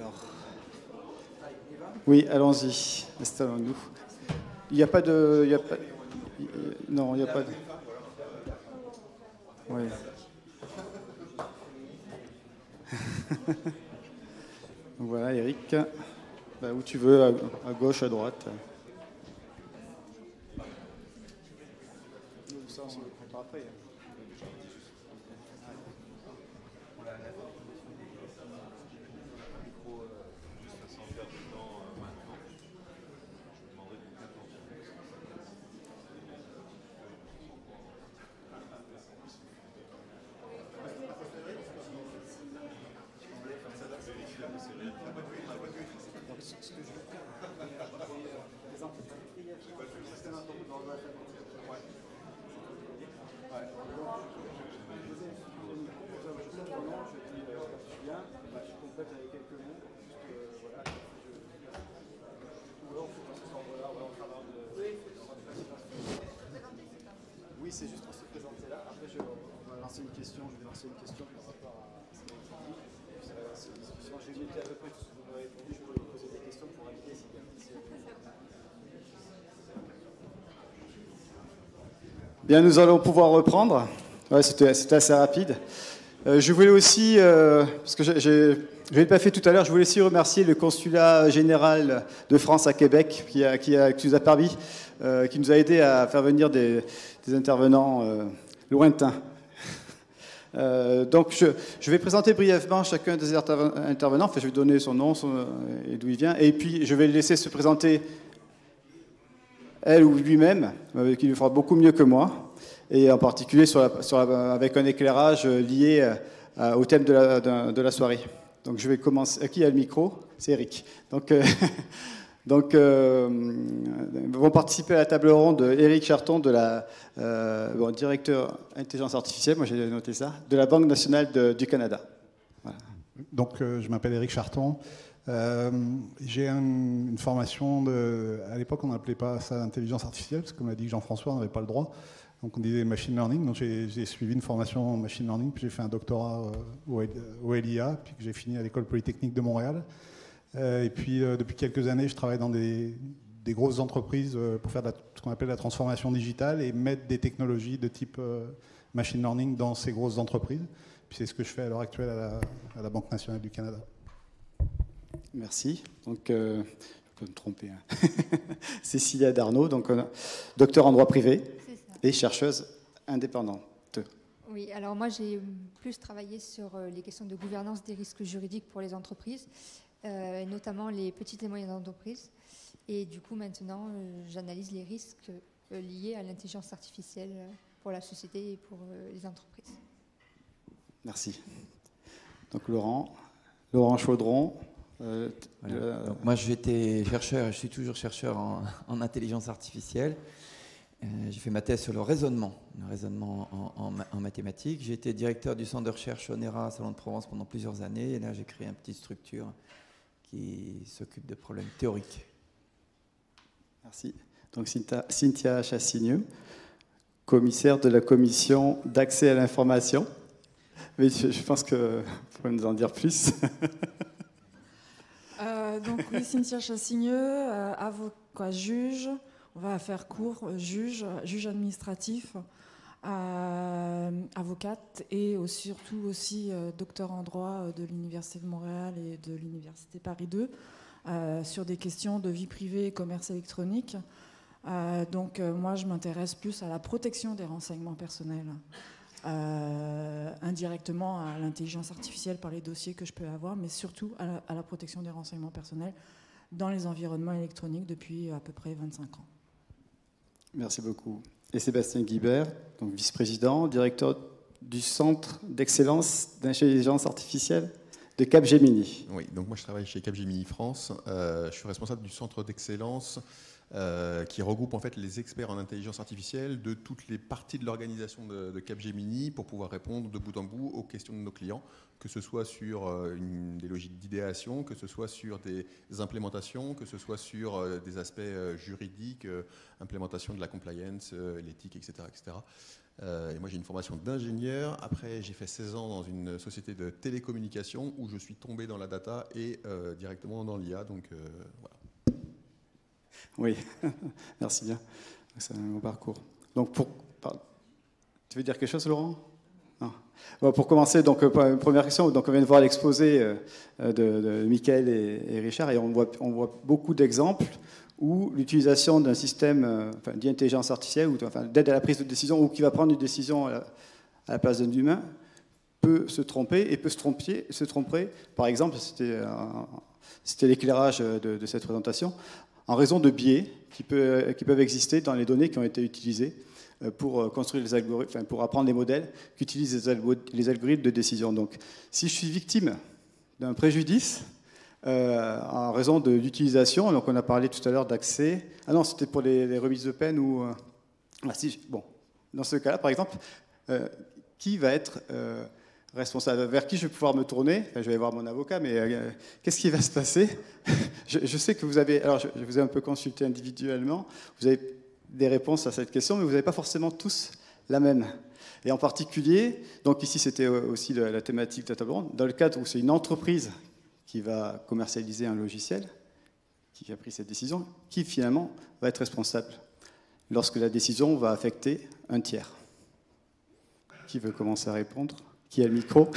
Alors, oui, allons-y, installons-nous. Il n'y a pas de... non, il n'y a pas de... Oui. Donc voilà, Eric, bah, où tu veux, à gauche, à droite. Ça, on le prépare après. Oui, c'est juste pour se présenter là. Après, on va lancer une question. Je vais lancer une question par rapport à ce qui a été dit. Cette discussion, j'ai noté à peu près tout ce que vous m'avez répondu. Je peux vous poser des questions pour valider si bien. Bien, nous allons pouvoir reprendre. Ouais, c'était assez rapide. Je voulais aussi, parce que je ne l'ai pas fait tout à l'heure, je voulais aussi remercier le consulat général de France à Québec qui nous a permis, qui nous a aidé à faire venir des intervenants lointains. Donc je vais présenter brièvement chacun des intervenants, enfin je vais donner son nom et d'où il vient, et puis je vais le laisser se présenter elle ou lui-même, qui le fera beaucoup mieux que moi, et en particulier avec un éclairage lié au thème de la soirée. Donc je vais commencer. Qui a le micro? C'est Eric. Donc vont participer à la table ronde Éric Charton, directeur intelligence artificielle, moi j'ai noté ça, de la Banque nationale du Canada. Voilà. Donc je m'appelle Éric Charton. J'ai une formation à l'époque on n'appelait pas ça intelligence artificielle, parce que comme l'a dit Jean-François, on n'avait pas le droit. Donc on disait machine learning. Donc j'ai suivi une formation en machine learning, puis j'ai fait un doctorat au LIA, puis que j'ai fini à l'École polytechnique de Montréal. Et puis depuis quelques années, je travaille dans des grosses entreprises pour faire ce qu'on appelle la transformation digitale et mettre des technologies de type machine learning dans ces grosses entreprises. Puis c'est ce que je fais à l'heure actuelle à la Banque nationale du Canada. Merci. Donc, je peux me tromper. Hein. Cécilia Darnaud, donc docteur en droit privé et chercheuse indépendante. Oui, alors moi j'ai plus travaillé sur les questions de gouvernance des risques juridiques pour les entreprises, notamment les petites et moyennes entreprises. Et du coup maintenant j'analyse les risques liés à l'intelligence artificielle pour la société et pour les entreprises. Merci. Donc Laurent Chaudron. Voilà. Donc moi j'étais chercheur, je suis toujours chercheur en intelligence artificielle. J'ai fait ma thèse sur le raisonnement en mathématiques. J'ai été directeur du centre de recherche Onera à Salon de Provence pendant plusieurs années. Et là j'ai créé une petite structure qui s'occupe de problèmes théoriques. Merci. Donc Cynthia Chassigneux, commissaire de la commission d'accès à l'information. Mais je pense que vous pouvez nous en dire plus. Donc oui, Cynthia Chassigneux, avocat juge, on va faire court, juge administratif, avocate et surtout aussi docteur en droit de l'Université de Montréal et de l'Université Paris 2 sur des questions de vie privée et commerce électronique. Donc moi je m'intéresse plus à la protection des renseignements personnels. Indirectement à l'intelligence artificielle par les dossiers que je peux avoir, mais surtout à la protection des renseignements personnels dans les environnements électroniques depuis à peu près 25 ans. Merci beaucoup. Et Sébastien Guibert, donc vice-président, directeur du Centre d'excellence d'intelligence artificielle de Capgemini. Oui, donc moi je travaille chez Capgemini France. Je suis responsable du Centre d'excellence qui regroupe en fait les experts en intelligence artificielle de toutes les parties de l'organisation de Capgemini pour pouvoir répondre de bout en bout aux questions de nos clients, que ce soit sur des logiques d'idéation, que ce soit sur des implémentations, que ce soit sur des aspects juridiques, implémentation de la compliance, l'éthique, etc., etc. Et moi, j'ai une formation d'ingénieur. Après, j'ai fait 16 ans dans une société de télécommunications où je suis tombé dans la data et directement dans l'IA. Donc, voilà. Oui, merci bien. C'est un bon parcours. Donc, tu veux dire quelque chose, Laurent? Non. Bon, pour commencer, donc, première question. Donc, on vient de voir l'exposé de Michael et Richard, et on voit beaucoup d'exemples où l'utilisation d'un système d'intelligence artificielle ou d'aide à la prise de décision ou qui va prendre une décision à la place d'un humain peut se tromper et peut se tromper. Par exemple, c'était l'éclairage de cette présentation, en raison de biais qui peuvent exister dans les données qui ont été utilisées pour construire les algorithmes, pour apprendre les modèles qui utilisent les algorithmes de décision. Donc, si je suis victime d'un préjudice en raison de l'utilisation, donc on a parlé tout à l'heure d'accès. Ah non, c'était pour les remises de peine ou. Bon, dans ce cas-là, par exemple, qui va être responsable? Vers qui je vais pouvoir me tourner? Je vais aller voir mon avocat, mais qu'est-ce qui va se passer? je sais que vous avez. Alors, je vous ai un peu consulté individuellement. Vous avez des réponses à cette question, mais vous n'avez pas forcément tous la même. Et en particulier, donc ici c'était aussi la thématique de la table ronde, dans le cadre où c'est une entreprise qui va commercialiser un logiciel, qui a pris cette décision, qui finalement va être responsable lorsque la décision va affecter un tiers. Qui veut commencer à répondre? Qui a le micro?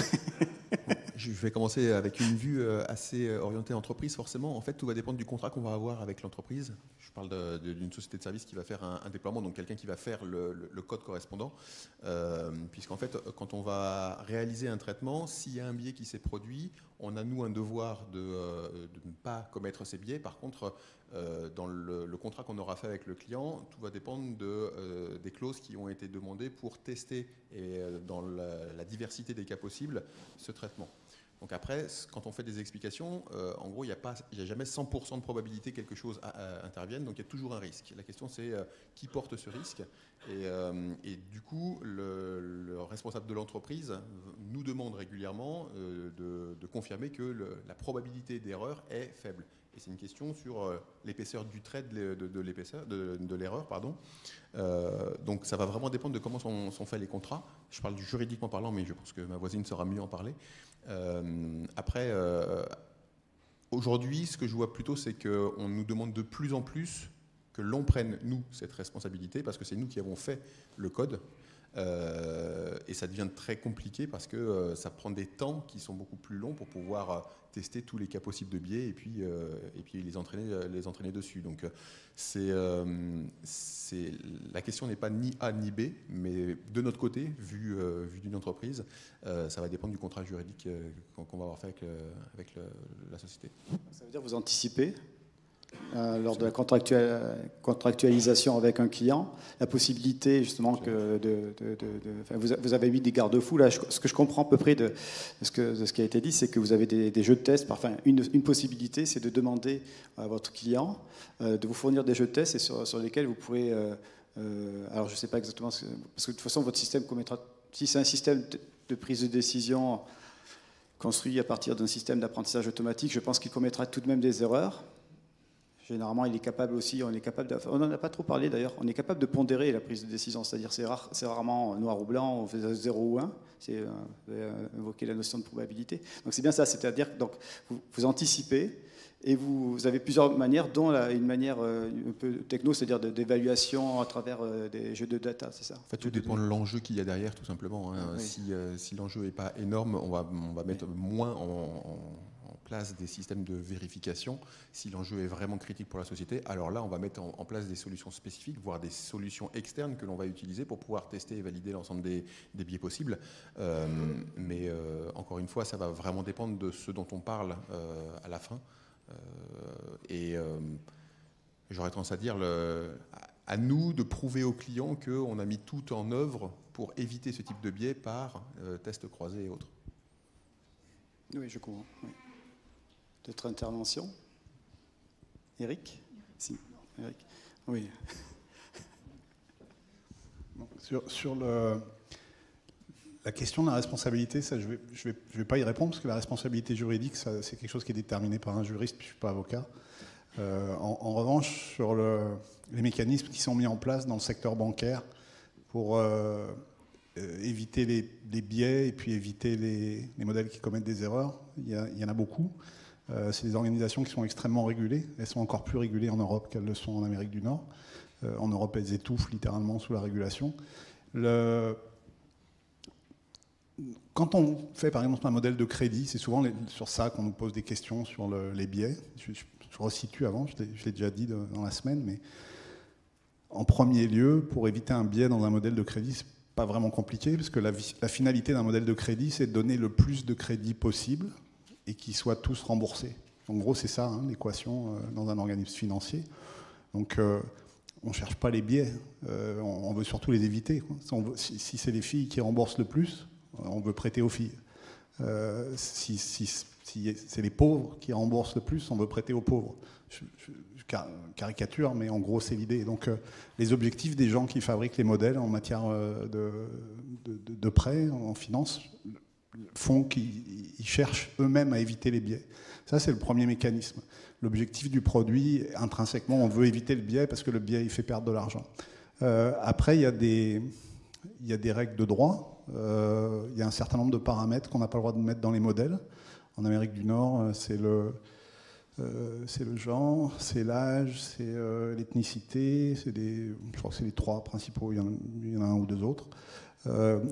Je vais commencer avec une vue assez orientée entreprise, forcément. En fait, tout va dépendre du contrat qu'on va avoir avec l'entreprise. Je parle d'une société de service qui va faire un déploiement, donc quelqu'un qui va faire le code correspondant. Puisqu'en fait, quand on va réaliser un traitement, s'il y a un biais qui s'est produit, on a, nous, un devoir de ne pas commettre ces biais. Par contre, dans le contrat qu'on aura fait avec le client, tout va dépendre des clauses qui ont été demandées pour tester, et dans la diversité des cas possibles, ce traitement. Donc après, quand on fait des explications, en gros, il n'y a jamais 100% de probabilité que quelque chose intervienne, donc il y a toujours un risque. La question, c'est qui porte ce risque, et du coup, le responsable de l'entreprise nous demande régulièrement de confirmer que la probabilité d'erreur est faible. Et c'est une question sur l'épaisseur du trait de l'erreur. Donc ça va vraiment dépendre de comment sont faits les contrats. Je parle du juridiquement parlant, mais je pense que ma voisine saura mieux en parler. Après, aujourd'hui, ce que je vois plutôt, c'est qu'on nous demande de plus en plus que l'on prenne, nous, cette responsabilité, parce que c'est nous qui avons fait le code. Et ça devient très compliqué parce que ça prend des temps qui sont beaucoup plus longs pour pouvoir tester tous les cas possibles de biais et puis les entraîner dessus. Donc la question n'est pas ni A ni B, mais de notre côté, vu d'une entreprise, ça va dépendre du contrat juridique qu'on va avoir fait avec la société. Ça veut dire que vous anticipez lors de la contractualisation avec un client, la possibilité justement que vous avez mis des garde-fous là. Ce que je comprends à peu près de ce qui a été dit, c'est que vous avez des jeux de test. Enfin, une possibilité, c'est de demander à votre client de vous fournir des jeux de test et sur lesquels vous pourrez. Alors, je ne sais pas exactement parce que de toute façon, votre système commettra. Si c'est un système de prise de décision construit à partir d'un système d'apprentissage automatique, je pense qu'il commettra tout de même des erreurs. Généralement, il est capable aussi, on n'en a pas trop parlé d'ailleurs, on est capable de pondérer la prise de décision, c'est-à-dire c'est rarement noir ou blanc, on fait 0 ou 1, vous avez invoqué la notion de probabilité. Donc c'est bien ça, c'est-à-dire que vous anticipez et vous avez plusieurs manières, dont une manière un peu techno, c'est-à-dire d'évaluation à travers des jeux de data, c'est ça? En fait, tout dépend de l'enjeu qu'il y a derrière, tout simplement. Hein. Oui. Si l'enjeu n'est pas énorme, on va mettre moins en place des systèmes de vérification. Si l'enjeu est vraiment critique pour la société, alors là, on va mettre en place des solutions spécifiques, voire des solutions externes que l'on va utiliser pour pouvoir tester et valider l'ensemble des biais possibles. Mais encore une fois, ça va vraiment dépendre de ce dont on parle à la fin. J'aurais tendance à dire à nous de prouver aux clients qu'on a mis tout en œuvre pour éviter ce type de biais par tests croisés et autres. Oui, je comprends. Oui. D'autres interventions? Eric? Si, Eric. Oui. Sur la question de la responsabilité, ça, je vais pas y répondre parce que la responsabilité juridique, c'est quelque chose qui est déterminé par un juriste, puis je ne suis pas avocat. En revanche, sur les mécanismes qui sont mis en place dans le secteur bancaire pour éviter les biais et puis éviter les modèles qui commettent des erreurs. Il y en a beaucoup. C'est des organisations qui sont extrêmement régulées. Elles sont encore plus régulées en Europe qu'elles le sont en Amérique du Nord. En Europe, elles étouffent littéralement sous la régulation. Quand on fait par exemple un modèle de crédit, c'est souvent sur ça qu'on nous pose des questions sur les biais. Je resitue avant, je l'ai déjà dit dans la semaine, mais en premier lieu, pour éviter un biais dans un modèle de crédit, c'est pas vraiment compliqué, parce que la finalité d'un modèle de crédit, c'est de donner le plus de crédits possible et qu'ils soient tous remboursés. En gros, c'est ça, l'équation dans un organisme financier. Donc, on ne cherche pas les biais, on veut surtout les éviter. Si c'est les filles qui remboursent le plus, on veut prêter aux filles. Si c'est les pauvres qui remboursent le plus, on veut prêter aux pauvres. Je caricature, mais en gros, c'est l'idée. Donc, les objectifs des gens qui fabriquent les modèles en matière de prêt, en finance, font qu'ils cherchent eux-mêmes à éviter les biais. Ça, c'est le premier mécanisme. L'objectif du produit, intrinsèquement, on veut éviter le biais parce que le biais, il fait perdre de l'argent. Après, il y a des règles de droit. Il y a un certain nombre de paramètres qu'on n'a pas le droit de mettre dans les modèles. En Amérique du Nord, c'est le genre, c'est l'âge, c'est l'ethnicité, je crois que c'est les trois principaux, il y en a un ou deux autres.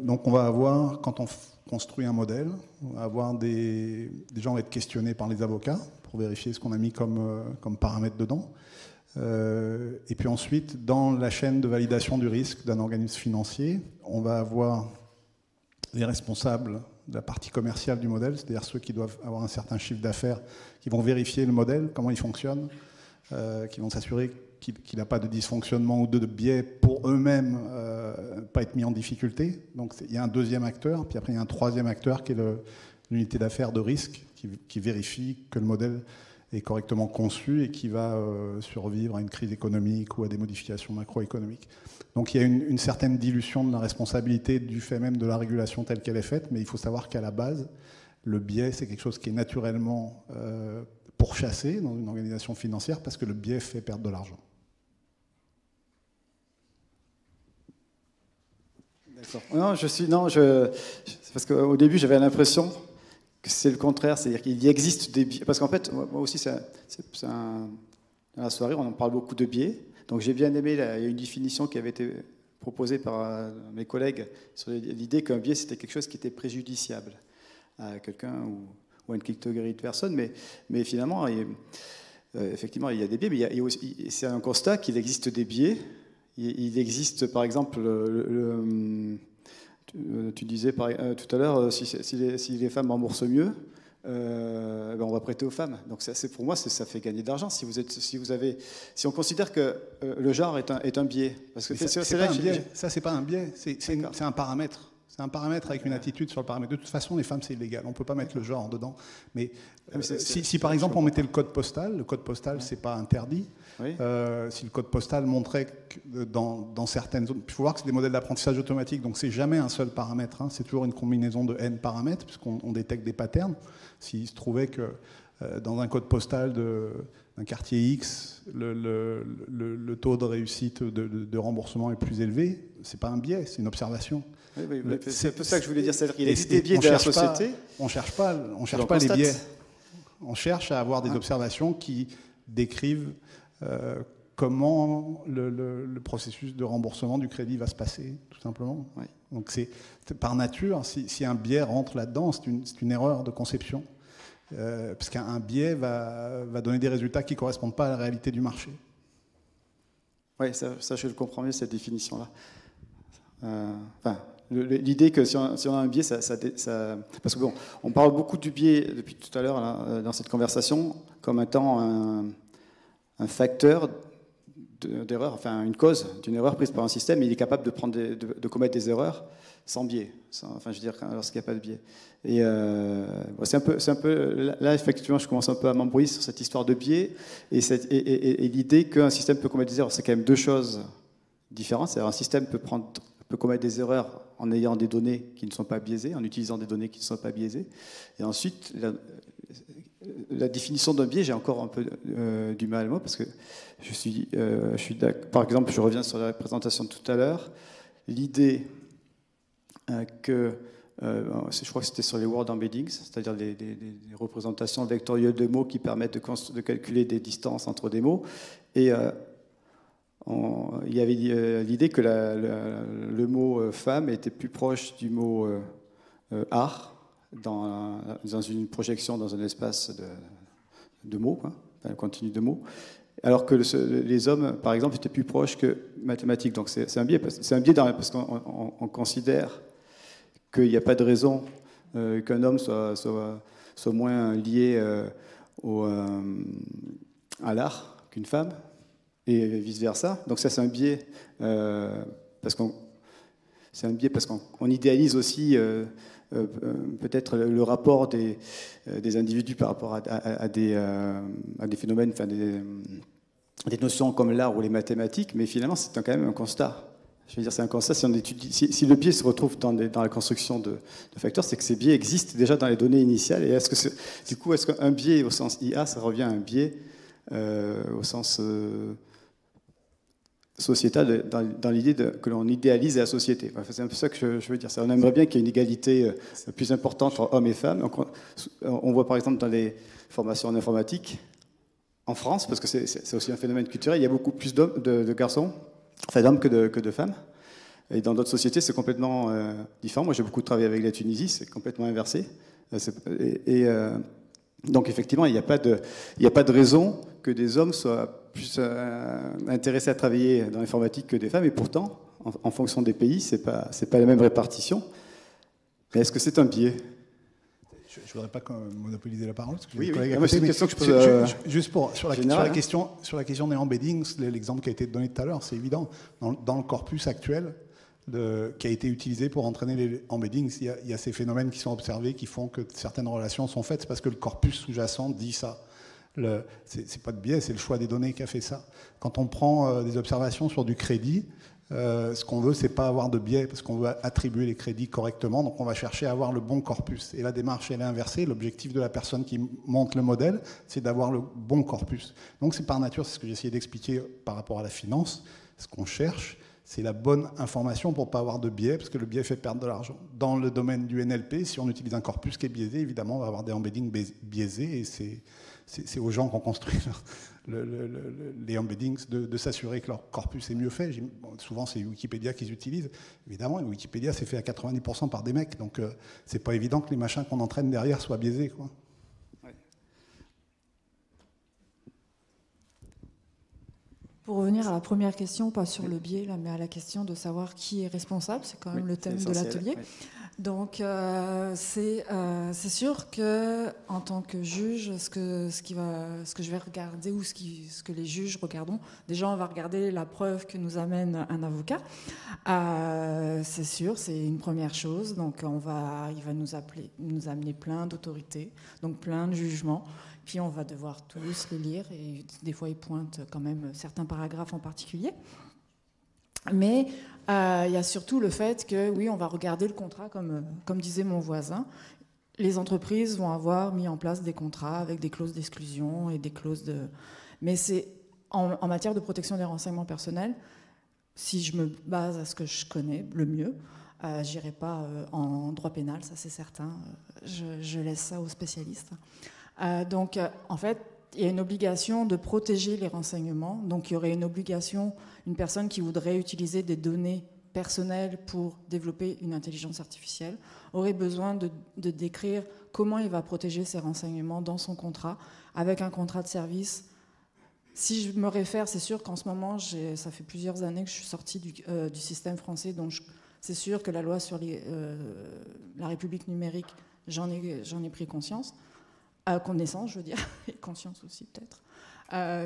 Donc on va avoir, quand on construit un modèle, on va avoir des gens vont être questionnés par les avocats pour vérifier ce qu'on a mis comme paramètres dedans. Et puis ensuite, dans la chaîne de validation du risque d'un organisme financier, on va avoir les responsables de la partie commerciale du modèle, c'est-à-dire ceux qui doivent avoir un certain chiffre d'affaires, qui vont vérifier le modèle, comment il fonctionne, qui vont s'assurer qu'il n'a pas de dysfonctionnement ou de biais pour eux-mêmes pas être mis en difficulté. Donc il y a un deuxième acteur, puis après il y a un troisième acteur qui est l'unité d'affaires de risque, qui vérifie que le modèle est correctement conçu et qui va survivre à une crise économique ou à des modifications macroéconomiques. Donc il y a une certaine dilution de la responsabilité du fait même de la régulation telle qu'elle est faite, mais il faut savoir qu'à la base, le biais, c'est quelque chose qui est naturellement pourchassé dans une organisation financière parce que le biais fait perdre de l'argent. D'accord. Parce qu'au début, j'avais l'impression que c'est le contraire, c'est-à-dire qu'il existe des biais. Parce qu'en fait, moi aussi, dans la soirée, on en parle beaucoup de biais. Donc j'ai bien aimé, il y a une définition qui avait été proposée par mes collègues sur l'idée qu'un biais, c'était quelque chose qui était préjudiciable à quelqu'un ou à une catégorie de personnes. Mais finalement, effectivement, il y a des biais, mais c'est un constat qu'il existe des biais. Il existe, par exemple, tu disais tout à l'heure, si les femmes remboursent mieux, on va prêter aux femmes. Donc pour moi, ça fait gagner de l'argent. Si on considère que le genre est un biais, parce que c'est pas un biais. Ça, c'est pas un biais. C'est un paramètre. C'est un paramètre avec une attitude sur le paramètre. De toute façon, les femmes, c'est illégal. On ne peut pas mettre le genre dedans. Mais si par exemple, on mettait le code postal, c'est pas interdit. Oui. Si le code postal montrait que dans certaines zones, il faut voir que c'est des modèles d'apprentissage automatique, donc c'est jamais un seul paramètre, c'est toujours une combinaison de n paramètres, puisqu'on détecte des patterns. S'il se trouvait que dans un code postal d'un quartier X, le taux de réussite de remboursement est plus élevé, c'est pas un biais, c'est une observation. Oui, c'est un peu ça que je voulais dire, c'est-à-dire qu'il existe des biais de la société. On cherche pas les biais. On cherche à avoir des observations qui décrivent comment le processus de remboursement du crédit va se passer, tout simplement. Oui. Donc c'est par nature, si un biais rentre là-dedans, c'est une erreur de conception, parce qu'un biais va donner des résultats qui ne correspondent pas à la réalité du marché. Oui, ça je le comprends mieux, cette définition-là. L'idée que si on a un biais, parce que bon, on parle beaucoup du biais depuis tout à l'heure dans cette conversation comme étant un facteur d'erreur, enfin une cause d'une erreur prise par un système. Il est capable de commettre des erreurs sans biais, lorsqu'il n'y a pas de biais. Et c'est un peu là effectivement, je commence un peu à m'embrouiller sur cette histoire de biais et l'idée qu'un système peut commettre des erreurs. C'est quand même deux choses différentes. C'est-à-dire un système peut commettre des erreurs en ayant des données qui ne sont pas biaisées, en utilisant des données qui ne sont pas biaisées. Et ensuite, la définition d'un biais, j'ai encore un peu du mal, moi, parce que je suis d'accord. Par exemple, je reviens sur la présentation de tout à l'heure. l'idée que, je crois que c'était sur les word embeddings, c'est-à-dire des représentations vectorielles de mots qui permettent de calculer des distances entre des mots. Et il y avait l'idée que le mot femme était plus proche du mot art dans une projection dans un espace de mots, quoi, un continu de mots, alors que les hommes, par exemple, étaient plus proches que mathématiques. Donc c'est un biais, parce qu'on considère qu'il n'y a pas de raison qu'un homme soit moins lié à l'art qu'une femme, et vice-versa. Donc ça, c'est un biais, parce qu'on idéalise aussi peut-être le rapport des individus par rapport à des phénomènes, enfin des notions comme l'art ou les mathématiques, mais finalement, c'est quand même un constat. Je veux dire, c'est un constat. Si le biais se retrouve dans la construction de facteurs, c'est que ces biais existent déjà dans les données initiales. Et est-ce qu'un biais au sens IA, ça revient à un biais au sens sociétal, dans l'idée que l'on idéalise la société. Enfin, c'est un peu ça que je veux dire. On aimerait bien qu'il y ait une égalité plus importante entre hommes et femmes. Donc, on voit par exemple dans les formations en informatique, en France, parce que c'est aussi un phénomène culturel, il y a beaucoup plus de garçons, enfin d'hommes que de femmes. Et dans d'autres sociétés, c'est complètement différent. Moi, j'ai beaucoup travaillé avec la Tunisie, c'est complètement inversé. Donc, effectivement, il n'y a pas de raison que des hommes soient plus intéressés à travailler dans l'informatique que des femmes. Et pourtant, en fonction des pays, c'est pas la même répartition. Mais est-ce que c'est un biais ? Je ne voudrais pas monopoliser la parole. Parce que oui. C'est une question que je pose. Juste sur la question des embeddings, l'exemple qui a été donné tout à l'heure, c'est évident. Dans le corpus actuel qui a été utilisé pour entraîner les embeddings, il y a ces phénomènes qui sont observés qui font que certaines relations sont faites. C'est parce que le corpus sous-jacent dit ça. C'est pas de biais, c'est le choix des données qui a fait ça. Quand on prend des observations sur du crédit, ce qu'on veut, c'est pas avoir de biais, parce qu'on veut attribuer les crédits correctement, donc on va chercher à avoir le bon corpus. Et la démarche, elle est inversée. L'objectif de la personne qui monte le modèle, c'est d'avoir le bon corpus. Donc c'est par nature, c'est ce que j'ai essayé d'expliquer par rapport à la finance. Ce qu'on cherche, c'est la bonne information pour ne pas avoir de biais, parce que le biais fait perdre de l'argent. Dans le domaine du NLP, si on utilise un corpus qui est biaisé, évidemment, on va avoir des embeddings biaisés, et c'est aux gens qui ont construit les embeddings de s'assurer que leur corpus est mieux fait. Souvent, c'est Wikipédia qu'ils utilisent. Évidemment, Wikipédia, c'est fait à 90% par des mecs, donc c'est pas évident que les machins qu'on entraîne derrière soient biaisés, quoi. Pour revenir à la première question, pas sur le biais, là, mais à la question de savoir qui est responsable, c'est quand même le thème de l'atelier. Oui. Donc, c'est sûr que en tant que juge, ce que je vais regarder ou ce que les juges regarderont, déjà on va regarder la preuve que nous amène un avocat. C'est sûr, c'est une première chose. Donc, il va nous amener plein d'autorités, donc plein de jugements. Puis on va devoir tous les lire et des fois ils pointent quand même certains paragraphes en particulier. Mais il y a surtout le fait que, oui, on va regarder le contrat comme disait mon voisin. Les entreprises vont avoir mis en place des contrats avec des clauses d'exclusion et des clauses de... Mais c'est en matière de protection des renseignements personnels, si je me base à ce que je connais le mieux, j'irai pas en droit pénal, ça c'est certain. Je laisse ça aux spécialistes. Donc, en fait, il y a une obligation de protéger les renseignements. Donc, il y aurait une obligation, une personne qui voudrait utiliser des données personnelles pour développer une intelligence artificielle aurait besoin de décrire comment il va protéger ses renseignements dans son contrat, avec un contrat de service. Si je me réfère, c'est sûr qu'en ce moment, ça fait plusieurs années que je suis sortie du système français, donc c'est sûr que la loi sur la République numérique, j'en ai pris conscience. Connaissance, je veux dire, et conscience aussi peut-être.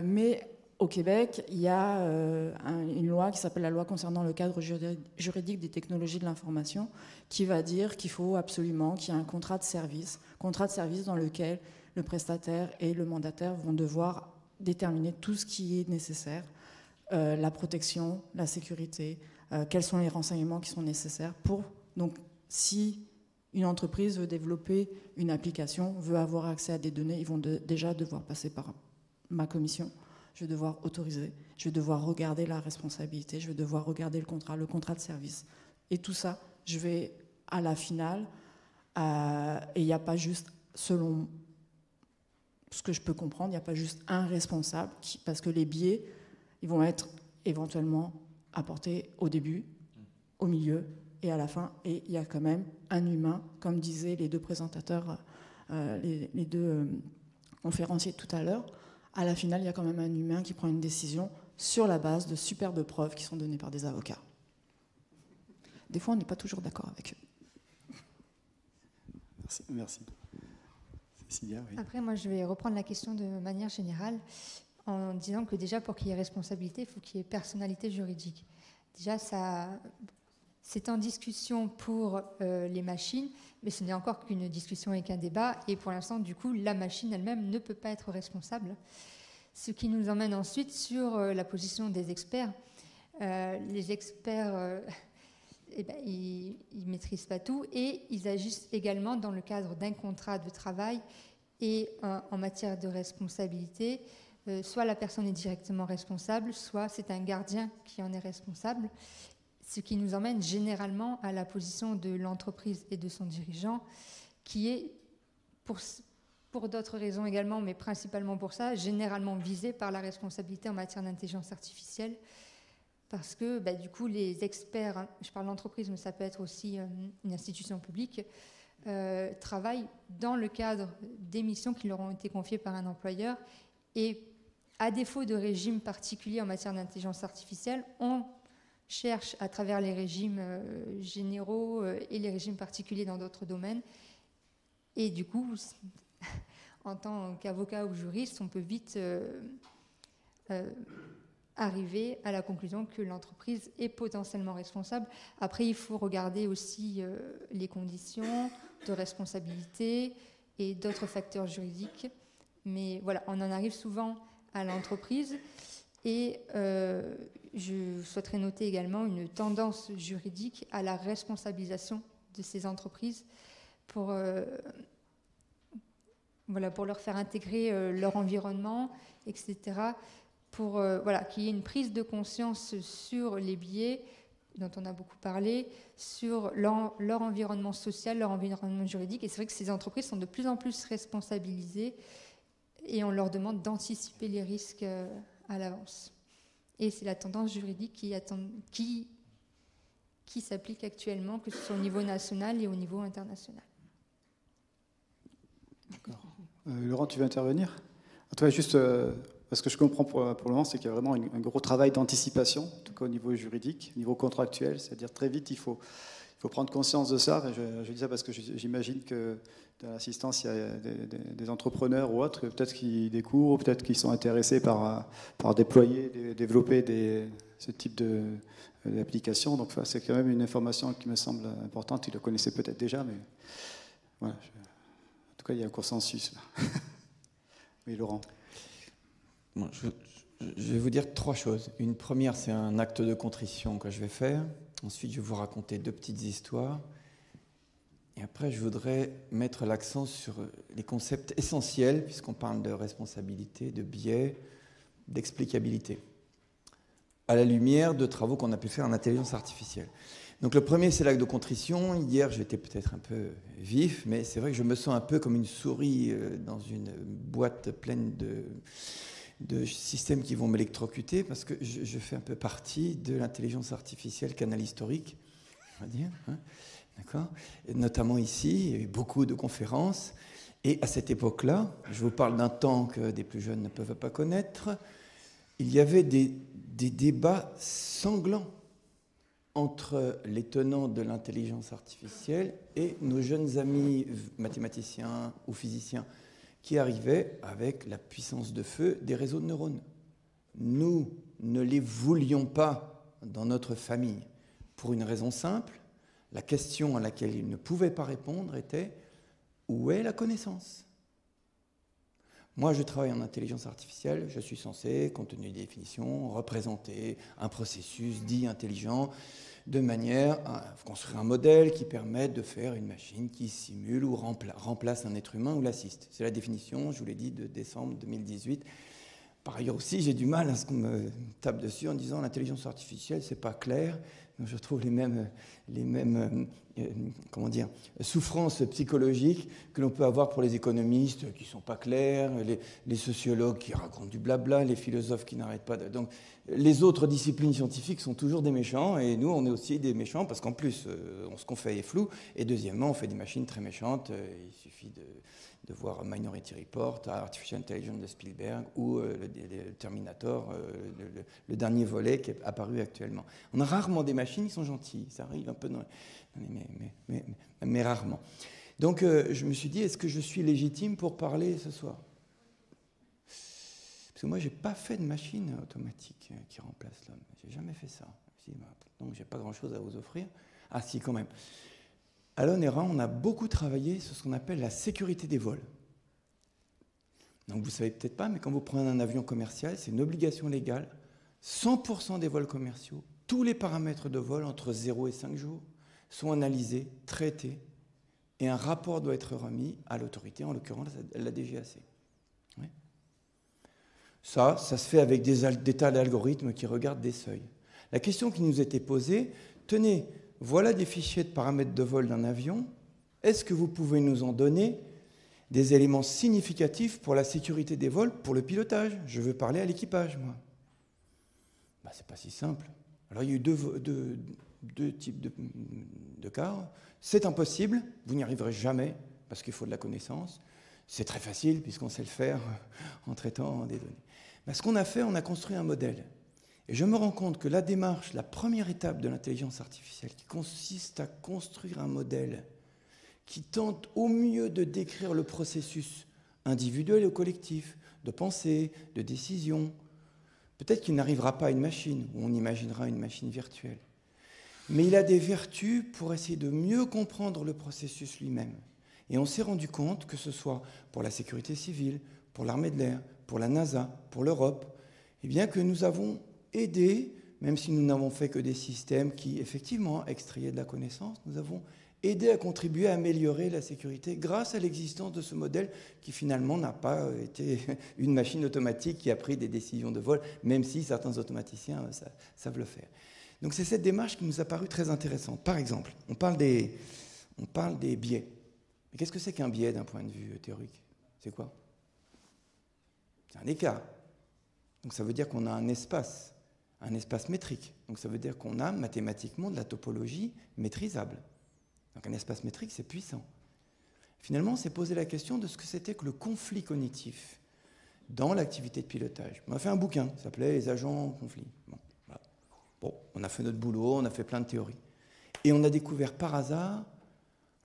Mais au Québec, il y a une loi qui s'appelle la loi concernant le cadre juridique des technologies de l'information, qui va dire qu'il faut absolument qu'il y ait un contrat de service dans lequel le prestataire et le mandataire vont devoir déterminer tout ce qui est nécessaire, la protection, la sécurité, quels sont les renseignements qui sont nécessaires pour... Donc, si une entreprise veut développer une application, veut avoir accès à des données, ils vont déjà devoir passer par ma commission je vais devoir autoriser, je vais devoir regarder la responsabilité, je vais devoir regarder le contrat de service. Et tout ça, je vais à la finale, et il n'y a pas juste, selon ce que je peux comprendre, il n'y a pas juste un responsable, parce que les biais, ils vont être éventuellement apportés au début, au milieu et à la fin. Et il y a quand même un humain, comme disaient les deux présentateurs, les deux conférenciers tout à l'heure. À la finale, il y a quand même un humain qui prend une décision sur la base de superbes preuves qui sont données par des avocats. Des fois, on n'est pas toujours d'accord avec eux. Merci. Cécilia, oui. Après, moi, je vais reprendre la question de manière générale en disant que déjà, pour qu'il y ait responsabilité, il faut qu'il y ait personnalité juridique. Déjà, c'est en discussion pour les machines, mais ce n'est encore qu'une discussion et qu'un débat. Et pour l'instant, du coup, la machine elle-même ne peut pas être responsable. Ce qui nous emmène ensuite sur la position des experts. Les experts, ils ne maîtrisent pas tout et ils agissent également dans le cadre d'un contrat de travail et en matière de responsabilité. Soit la personne est directement responsable, soit c'est un gardien qui en est responsable. Ce qui nous emmène généralement à la position de l'entreprise et de son dirigeant, qui est, pour d'autres raisons également, mais principalement pour ça, généralement visée par la responsabilité en matière d'intelligence artificielle. Parce que du coup, les experts, je parle d'entreprise, mais ça peut être aussi une institution publique, travaillent dans le cadre des missions qui leur ont été confiées par un employeur. Et à défaut de régime particulier en matière d'intelligence artificielle, on cherche à travers les régimes généraux et les régimes particuliers dans d'autres domaines. Et du coup, en tant qu'avocat ou juriste, on peut vite arriver à la conclusion que l'entreprise est potentiellement responsable. Après, il faut regarder aussi les conditions de responsabilité et d'autres facteurs juridiques. Mais voilà, on en arrive souvent à l'entreprise. Et je souhaiterais noter également une tendance juridique à la responsabilisation de ces entreprises pour leur faire intégrer leur environnement, etc., pour qu'il y ait une prise de conscience sur les biais dont on a beaucoup parlé, sur leur environnement social, leur environnement juridique. Et c'est vrai que ces entreprises sont de plus en plus responsabilisées et on leur demande d'anticiper les risques à l'avance. Et c'est la tendance juridique qui s'applique actuellement, que ce soit au niveau national et au niveau international. D'accord. Laurent, tu veux intervenir? En tout cas, juste parce que je comprends pour le moment, c'est qu'il y a vraiment un gros travail d'anticipation, en tout cas au niveau juridique, au niveau contractuel, c'est-à-dire très vite, il faut prendre conscience de ça. Je dis ça parce que j'imagine que dans l'assistance, il y a des entrepreneurs ou autres, peut-être qui découvrent, peut-être qui sont intéressés par déployer, développer ce type d'application. Donc c'est quand même une information qui me semble importante. Ils le connaissaient peut-être déjà, mais voilà. En tout cas, il y a un consensus là. Oui, Laurent. Bon, je vais vous dire 3 choses. Une première, c'est un acte de contrition que je vais faire. Ensuite, je vais vous raconter 2 petites histoires. Et après, je voudrais mettre l'accent sur les concepts essentiels, puisqu'on parle de responsabilité, de biais, d'explicabilité, à la lumière de travaux qu'on a pu faire en intelligence artificielle. Donc le premier, c'est l'acte de contrition. Hier, j'étais peut-être un peu vif, mais c'est vrai que je me sens un peu comme une souris dans une boîte pleine de systèmes qui vont m'électrocuter, parce que je fais un peu partie de l'intelligence artificielle canal historique, on va dire, hein, d'accord ? Et notamment ici, il y a eu beaucoup de conférences, et à cette époque-là, je vous parle d'un temps que des plus jeunes ne peuvent pas connaître, il y avait des débats sanglants entre les tenants de l'intelligence artificielle et nos jeunes amis mathématiciens ou physiciens qui arrivaient avec la puissance de feu des réseaux de neurones. Nous ne les voulions pas dans notre famille pour une raison simple. La question à laquelle ils ne pouvaient pas répondre était « Où est la connaissance ?» Moi, je travaille en intelligence artificielle, je suis censé, compte tenu des définitions, représenter un processus dit intelligent de manière à construire un modèle qui permette de faire une machine qui simule ou remplace un être humain ou l'assiste. C'est la définition, je vous l'ai dit, de décembre 2018 Par ailleurs aussi, j'ai du mal à ce qu'on me tape dessus en disant l'intelligence artificielle, c'est pas clair. Donc, je trouve les mêmes souffrances psychologiques que l'on peut avoir pour les économistes qui ne sont pas clairs, les sociologues qui racontent du blabla, les philosophes qui n'arrêtent pas de... Donc, les autres disciplines scientifiques sont toujours des méchants, et nous, on est aussi des méchants, parce qu'en plus, ce qu'on fait est flou, et deuxièmement, on fait des machines très méchantes. Il suffit de voir Minority Report, Artificial Intelligence de Spielberg, ou le Terminator, le dernier volet qui est apparu actuellement. On a rarement des machines qui sont gentilles, ça arrive un peu mais rarement. Donc je me suis dit, est-ce que je suis légitime pour parler ce soir? Parce que moi, je n'ai pas fait de machine automatique qui remplace l'homme. Je n'ai jamais fait ça. Donc je n'ai pas grand-chose à vous offrir. Ah si, quand même. À l'ONERA, on a beaucoup travaillé sur ce qu'on appelle la sécurité des vols. Donc vous ne savez peut-être pas, mais quand vous prenez un avion commercial, c'est une obligation légale. 100% des vols commerciaux, tous les paramètres de vol entre 0 et 5 jours sont analysés, traités, et un rapport doit être remis à l'autorité, en l'occurrence la DGAC. Oui. Ça se fait avec des tas d'algorithmes qui regardent des seuils. La question qui nous était posée, tenez, voilà des fichiers de paramètres de vol d'un avion, est-ce que vous pouvez nous en donner des éléments significatifs pour la sécurité des vols, pour le pilotage? Je veux parler à l'équipage, moi. Ben, c'est pas si simple. Alors il y a eu deux types de cas. C'est impossible, vous n'y arriverez jamais, parce qu'il faut de la connaissance. C'est très facile, puisqu'on sait le faire en traitant des données. Ben, ce qu'on a fait, on a construit un modèle. Et je me rends compte que la démarche, la première étape de l'intelligence artificielle, qui consiste à construire un modèle qui tente au mieux de décrire le processus individuel et collectif, de pensée, de décision. Peut-être qu'il n'arrivera pas à une machine, ou on imaginera une machine virtuelle. Mais il a des vertus pour essayer de mieux comprendre le processus lui-même. Et on s'est rendu compte, que ce soit pour la sécurité civile, pour l'armée de l'air, pour la NASA, pour l'Europe, eh bien que nous avons aidé, même si nous n'avons fait que des systèmes qui, effectivement, extrayaient de la connaissance, nous avons aidé à contribuer à améliorer la sécurité grâce à l'existence de ce modèle qui, finalement, n'a pas été une machine automatique qui a pris des décisions de vol, même si certains automaticiens savent le faire. Donc c'est cette démarche qui nous a paru très intéressante. Par exemple, on parle des biais. Mais qu'est-ce que c'est qu'un biais d'un point de vue théorique? C'est quoi? C'est un écart. Donc ça veut dire qu'on a un espace métrique. Donc ça veut dire qu'on a mathématiquement de la topologie maîtrisable. Donc un espace métrique, c'est puissant. Finalement, on s'est posé la question de ce que c'était que le conflit cognitif dans l'activité de pilotage. On a fait un bouquin qui s'appelait « Les agents en conflit ». Bon, on a fait notre boulot, on a fait plein de théories. Et on a découvert par hasard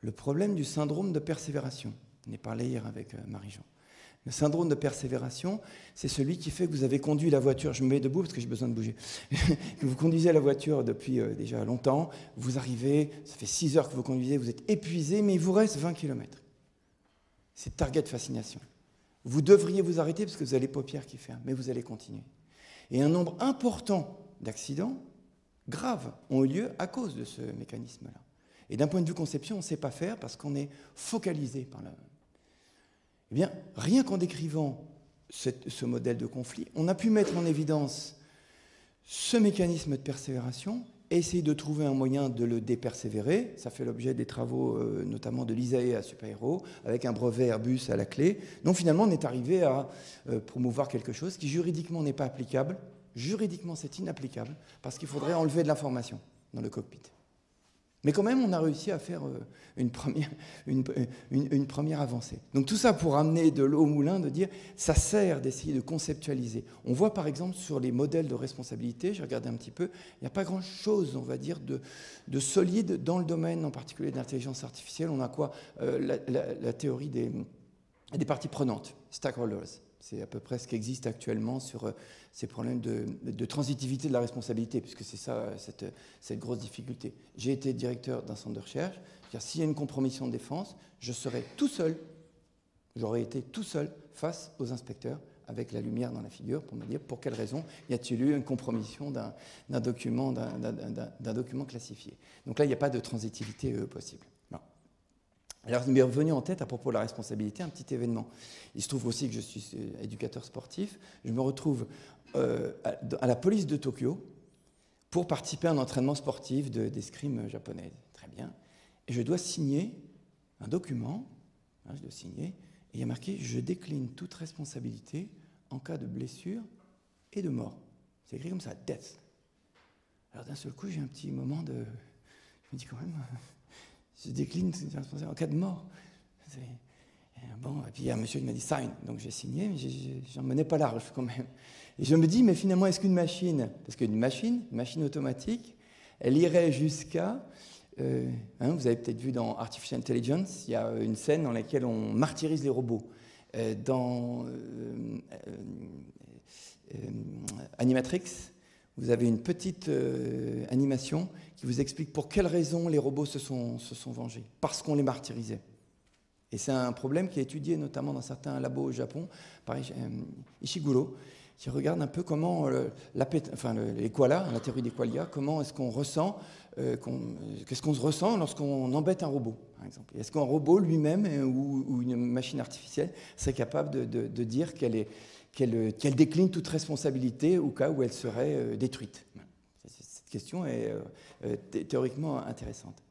le problème du syndrome de persévération. On en a parlé hier avec Marie-Jean. Le syndrome de persévération, c'est celui qui fait que vous avez conduit la voiture, je me mets debout parce que j'ai besoin de bouger, que vous conduisez la voiture depuis déjà longtemps, vous arrivez, ça fait 6 heures que vous conduisez, vous êtes épuisé, mais il vous reste 20 km. C'est target fascination. Vous devriez vous arrêter parce que vous avez les paupières qui ferment, mais vous allez continuer. Et un nombre important d'accidents graves ont eu lieu à cause de ce mécanisme-là. Et d'un point de vue conception, on ne sait pas faire parce qu'on est focalisé par la... Eh bien, rien qu'en décrivant ce modèle de conflit, on a pu mettre en évidence ce mécanisme de persévération et essayer de trouver un moyen de le dépersévérer. Ça fait l'objet des travaux notamment de l'ISAE à Super-Héros, avec un brevet Airbus à la clé. Donc finalement, on est arrivé à promouvoir quelque chose qui juridiquement n'est pas applicable. Juridiquement, c'est inapplicable, parce qu'il faudrait enlever de l'information dans le cockpit. Mais quand même, on a réussi à faire une première avancée. Donc tout ça pour amener de l'eau au moulin, de dire, ça sert d'essayer de conceptualiser. On voit par exemple sur les modèles de responsabilité, j'ai regardé un petit peu, il n'y a pas grand-chose, on va dire, de solide dans le domaine, en particulier de l'intelligence artificielle. On a quoi? La théorie des parties prenantes, stakeholders. C'est à peu près ce qui existe actuellement sur ces problèmes de transitivité de la responsabilité, puisque c'est ça, cette grosse difficulté. J'ai été directeur d'un centre de recherche, c'est-à-dire s'il y a une compromission de défense, je serai tout seul, j'aurais été tout seul face aux inspecteurs, avec la lumière dans la figure, pour me dire pour quelle raison y a-t-il eu une compromission d'un document classifié. Donc là, il n'y a pas de transitivité possible. Non. Alors, il m'est revenu en tête, à propos de la responsabilité, un petit événement. Il se trouve aussi que je suis éducateur sportif. Je me retrouve à la police de Tokyo pour participer à un entraînement sportif d'escrime japonaise. Très bien. Et je dois signer un document, je dois signer, et il y a marqué « Je décline toute responsabilité en cas de blessure et de mort ». C'est écrit comme ça, « death ». Alors d'un seul coup, j'ai un petit moment de... Je me dis quand même... Je décline en cas de mort. Bon, et puis il y a un monsieur qui m'a dit sign, donc j'ai signé, mais j'en menais pas large quand même. Et je me dis, mais finalement, est-ce qu'une machine, parce qu'une machine automatique, elle irait jusqu'à, vous avez peut-être vu dans Artificial Intelligence, il y a une scène dans laquelle on martyrise les robots. Dans Animatrix, vous avez une petite animation qui vous explique pour quelles raisons les robots se sont vengés. Parce qu'on les martyrisait. Et c'est un problème qui est étudié notamment dans certains labos au Japon, par Ishiguro, qui regarde un peu comment les koalas, la théorie des qualia, comment est-ce qu'on ressent, qu'est-ce qu'on se ressent lorsqu'on embête un robot, par exemple. Est-ce qu'un robot lui-même ou une machine artificielle serait capable de dire qu'elle décline toute responsabilité au cas où elle serait détruite? Cette question est théoriquement intéressante.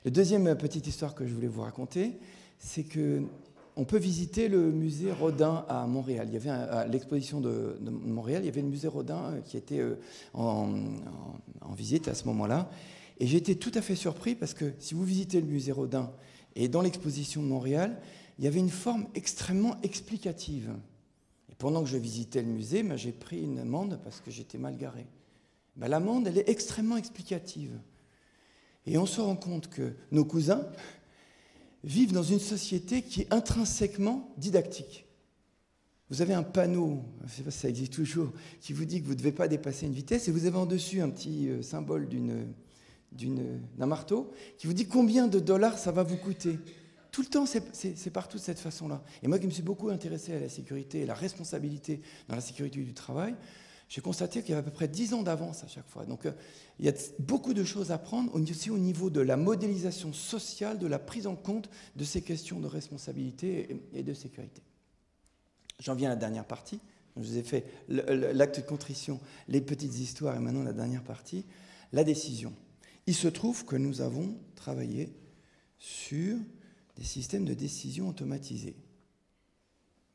La deuxième petite histoire que je voulais vous raconter, c'est qu'on peut visiter le musée Rodin à Montréal. Il y avait à l'exposition de Montréal, il y avait le musée Rodin qui était en visite à ce moment-là. Et j'ai été tout à fait surpris parce que si vous visitez le musée Rodin et dans l'exposition de Montréal, il y avait une forme extrêmement explicative. Et pendant que je visitais le musée, j'ai pris une amende parce que j'étais mal garé. L'amende, elle est extrêmement explicative. Et on se rend compte que nos cousins vivent dans une société qui est intrinsèquement didactique. Vous avez un panneau, je ne sais pas si ça existe toujours, qui vous dit que vous ne devez pas dépasser une vitesse, et vous avez en dessus un petit symbole d'un marteau qui vous dit combien de dollars ça va vous coûter. Tout le temps, c'est partout de cette façon-là. Et moi qui me suis beaucoup intéressé à la sécurité et la responsabilité dans la sécurité du travail, j'ai constaté qu'il y avait à peu près 10 ans d'avance à chaque fois. Donc, il y a beaucoup de choses à prendre, aussi au niveau de la modélisation sociale, de la prise en compte de ces questions de responsabilité et de sécurité. J'en viens à la dernière partie. Je vous ai fait l'acte de contrition, les petites histoires, et maintenant la dernière partie, la décision. Il se trouve que nous avons travaillé sur des systèmes de décision automatisés.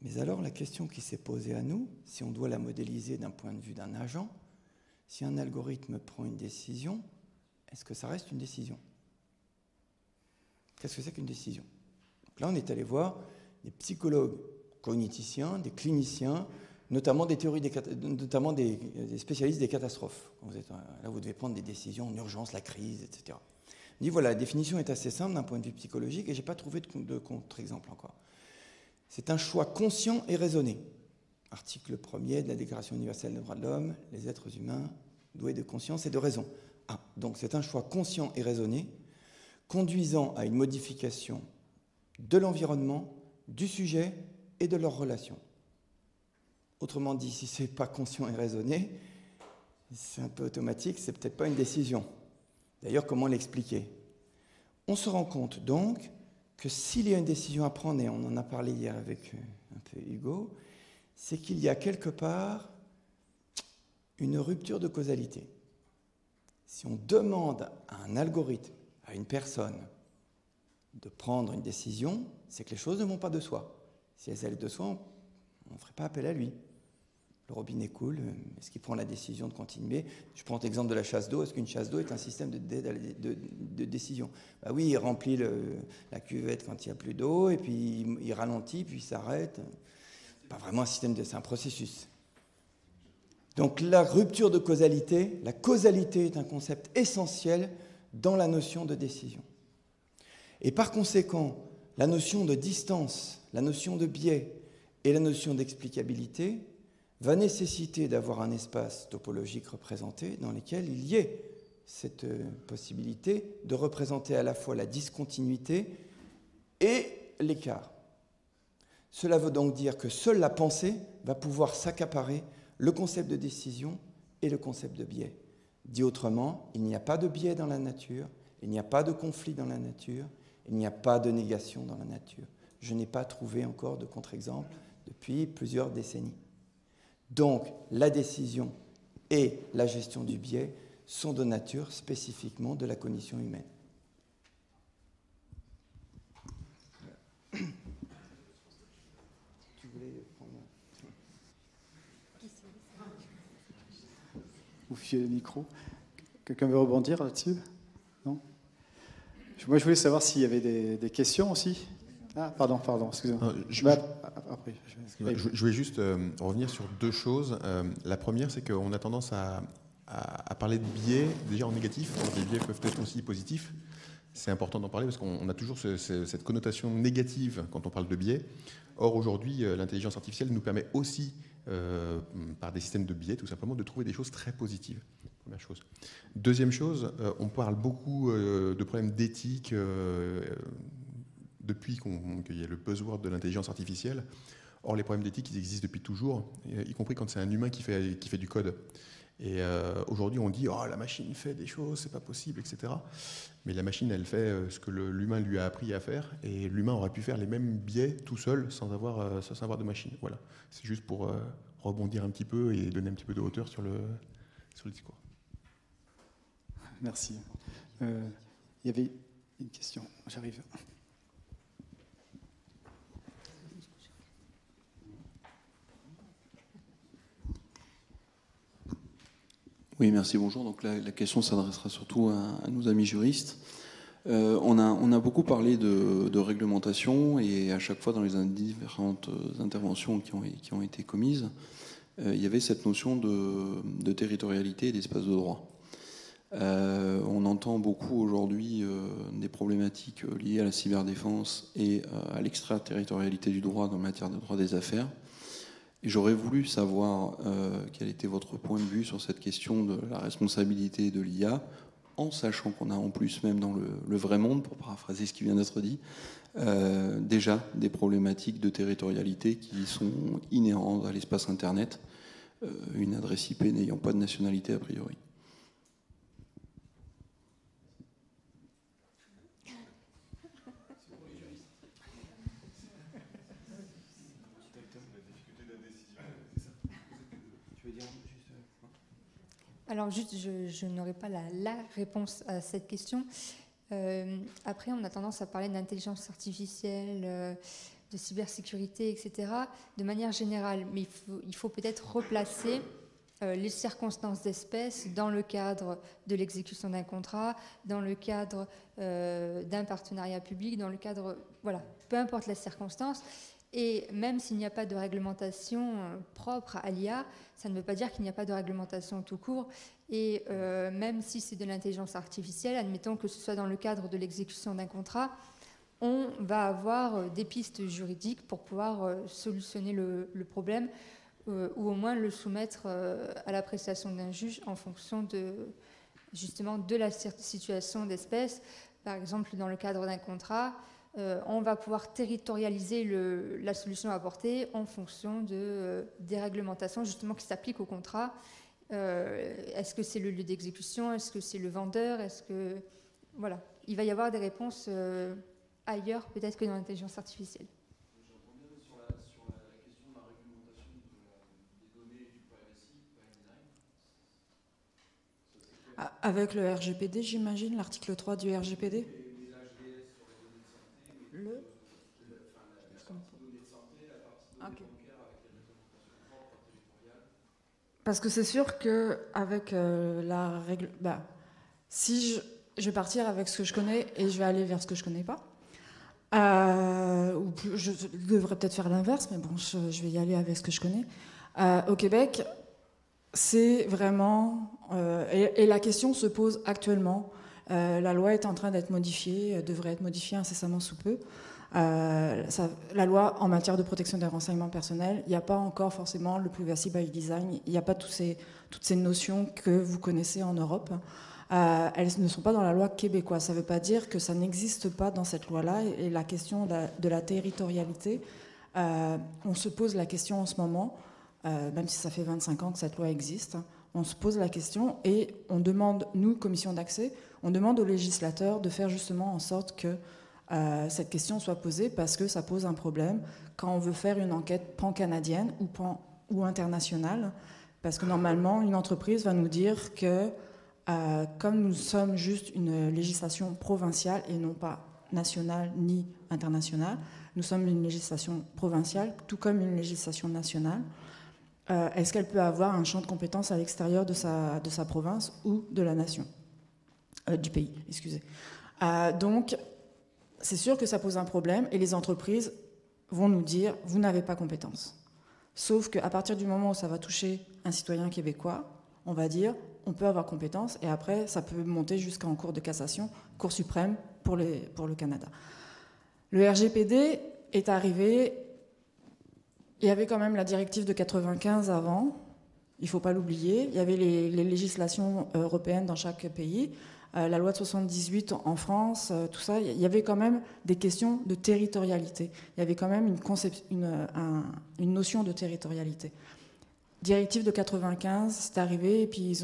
Mais alors, la question qui s'est posée à nous, si on doit la modéliser d'un point de vue d'un agent, si un algorithme prend une décision, est-ce que ça reste une décision? Qu'est-ce que c'est qu'une décision? Donc là, on est allé voir des psychologues cogniticiens, des cliniciens, notamment des spécialistes des catastrophes. Là, vous devez prendre des décisions en urgence, la crise, etc. On dit, voilà, la définition est assez simple d'un point de vue psychologique, et je n'ai pas trouvé de contre-exemple encore. C'est un choix conscient et raisonné. Article 1er de la Déclaration universelle des droits de l'homme, les êtres humains doués de conscience et de raison. Donc c'est un choix conscient et raisonné, conduisant à une modification de l'environnement, du sujet et de leurs relations. Autrement dit, si ce n'est pas conscient et raisonné, c'est un peu automatique, c'est peut-être pas une décision. D'ailleurs, comment l'expliquer? On se rend compte donc que s'il y a une décision à prendre, et on en a parlé hier avec un peu Hugo, c'est qu'il y a quelque part une rupture de causalité. Si on demande à un algorithme, à une personne, de prendre une décision, c'est que les choses ne vont pas de soi. Si elles allaient de soi, on ne ferait pas appel à lui. Le robinet coule, est-ce qu'il prend la décision de continuer? Je prends l'exemple de la chasse d'eau. Est-ce qu'une chasse d'eau est un système de décision? Oui, il remplit la cuvette quand il n'y a plus d'eau, et puis il ralentit, puis il s'arrête. Pas vraiment un système, c'est un processus. Donc la rupture de causalité, la causalité est un concept essentiel dans la notion de décision. Et par conséquent, la notion de distance, la notion de biais et la notion d'explicabilité va nécessiter d'avoir un espace topologique représenté dans lequel il y ait cette possibilité de représenter à la fois la discontinuité et l'écart. Cela veut donc dire que seule la pensée va pouvoir s'accaparer le concept de décision et le concept de biais. Dit autrement, il n'y a pas de biais dans la nature, il n'y a pas de conflit dans la nature, Il n'y a pas de négation dans la nature. Je n'ai pas trouvé encore de contre-exemple depuis plusieurs décennies. Donc, la décision et la gestion du biais sont de nature spécifiquement de la cognition humaine. Tu voulais prendre... Vous fiez le micro. Quelqu'un veut rebondir là-dessus? Non? Moi, je voulais savoir s'il y avait des questions aussi. Ah, pardon, excusez-moi. Après, je voulais juste revenir sur deux choses. La première, c'est qu'on a tendance à parler de biais déjà en négatif. Les biais peuvent être aussi positifs. C'est important d'en parler parce qu'on a toujours cette connotation négative quand on parle de biais. Or, aujourd'hui, l'intelligence artificielle nous permet aussi, par des systèmes de biais, tout simplement, de trouver des choses très positives. Première chose. Deuxième chose, on parle beaucoup de problèmes d'éthique depuis qu'il y a le buzzword de l'intelligence artificielle. Or, les problèmes d'éthique, ils existent depuis toujours, y compris quand c'est un humain qui fait du code. Et aujourd'hui, on dit « Oh, la machine fait des choses, c'est pas possible, etc. » Mais la machine, elle fait ce que l'humain lui a appris à faire, et l'humain aurait pu faire les mêmes biais tout seul, sans avoir de machine. Voilà. C'est juste pour rebondir un petit peu et donner un petit peu de hauteur sur le discours. Merci. Il y avait une question. J'arrive. Oui, merci, bonjour. Donc la question s'adressera surtout à nos amis juristes. On a beaucoup parlé de réglementation et à chaque fois dans les différentes interventions qui ont été commises, il y avait cette notion de territorialité et d'espace de droit. On entend beaucoup aujourd'hui des problématiques liées à la cyberdéfense et à l'extraterritorialité du droit en matière de droit des affaires. Et j'aurais voulu savoir quel était votre point de vue sur cette question de la responsabilité de l'IA, en sachant qu'on a en plus, même dans le vrai monde, pour paraphraser ce qui vient d'être dit, déjà des problématiques de territorialité qui sont inhérentes à l'espace Internet, une adresse IP n'ayant pas de nationalité a priori. Alors juste, je n'aurai pas la réponse à cette question. Après, on a tendance à parler d'intelligence artificielle, de cybersécurité, etc., de manière générale. Mais il faut peut-être replacer les circonstances d'espèce dans le cadre de l'exécution d'un contrat, dans le cadre d'un partenariat public, dans le cadre... Voilà, peu importe la circonstance. Et même s'il n'y a pas de réglementation propre à l'IA, ça ne veut pas dire qu'il n'y a pas de réglementation tout court. Et même si c'est de l'intelligence artificielle, admettons que ce soit dans le cadre de l'exécution d'un contrat, on va avoir des pistes juridiques pour pouvoir solutionner le problème ou au moins le soumettre à l'appréciation d'un juge en fonction justement de la situation d'espèce. Par exemple, dans le cadre d'un contrat, on va pouvoir territorialiser la solution apportée en fonction des réglementations justement qui s'appliquent au contrat. Est-ce que c'est le lieu d'exécution? Est-ce que c'est le vendeur? Voilà, il va y avoir des réponses ailleurs peut-être que dans l'intelligence artificielle. J'entends bien sur la question de la réglementation des données du privacy by design. Avec le RGPD, j'imagine, l'article 3 du RGPD. Parce que c'est sûr qu'avec la règle... si je vais partir avec ce que je connais et je vais aller vers ce que je ne connais pas, ou je devrais peut-être faire l'inverse, mais bon, je vais y aller avec ce que je connais. Au Québec, c'est vraiment... et la question se pose actuellement. La loi est en train d'être modifiée, devrait être modifiée incessamment sous peu. La loi en matière de protection des renseignements personnels, il n'y a pas encore forcément le privacy by design, il n'y a pas toutes ces notions que vous connaissez en Europe. Elles ne sont pas dans la loi québécoise. Ça ne veut pas dire que ça n'existe pas dans cette loi-là. Et la question de la territorialité, on se pose la question en ce moment, même si ça fait 25 ans que cette loi existe, on se pose la question et on demande, nous, commission d'accès, on demande aux législateurs de faire justement en sorte que cette question soit posée, parce que ça pose un problème quand on veut faire une enquête pan-canadienne ou internationale, parce que normalement, une entreprise va nous dire que comme nous sommes juste une législation provinciale et non pas nationale ni internationale, nous sommes une législation provinciale, tout comme une législation nationale. Est-ce qu'elle peut avoir un champ de compétences à l'extérieur de sa province ou de la nation, du pays, excusez. Donc, c'est sûr que ça pose un problème et les entreprises vont nous dire « vous n'avez pas compétence ». Sauf qu'à partir du moment où ça va toucher un citoyen québécois, on va dire « on peut avoir compétence » et après, ça peut monter jusqu'en cour de cassation, Cour suprême pour le Canada. Le RGPD est arrivé... Il y avait quand même la directive de 95 avant, il ne faut pas l'oublier. Il y avait les législations européennes dans chaque pays, la loi de 78 en France, tout ça. Il y avait quand même des questions de territorialité. Il y avait quand même une notion de territorialité. Directive de 95, c'est arrivé, et puis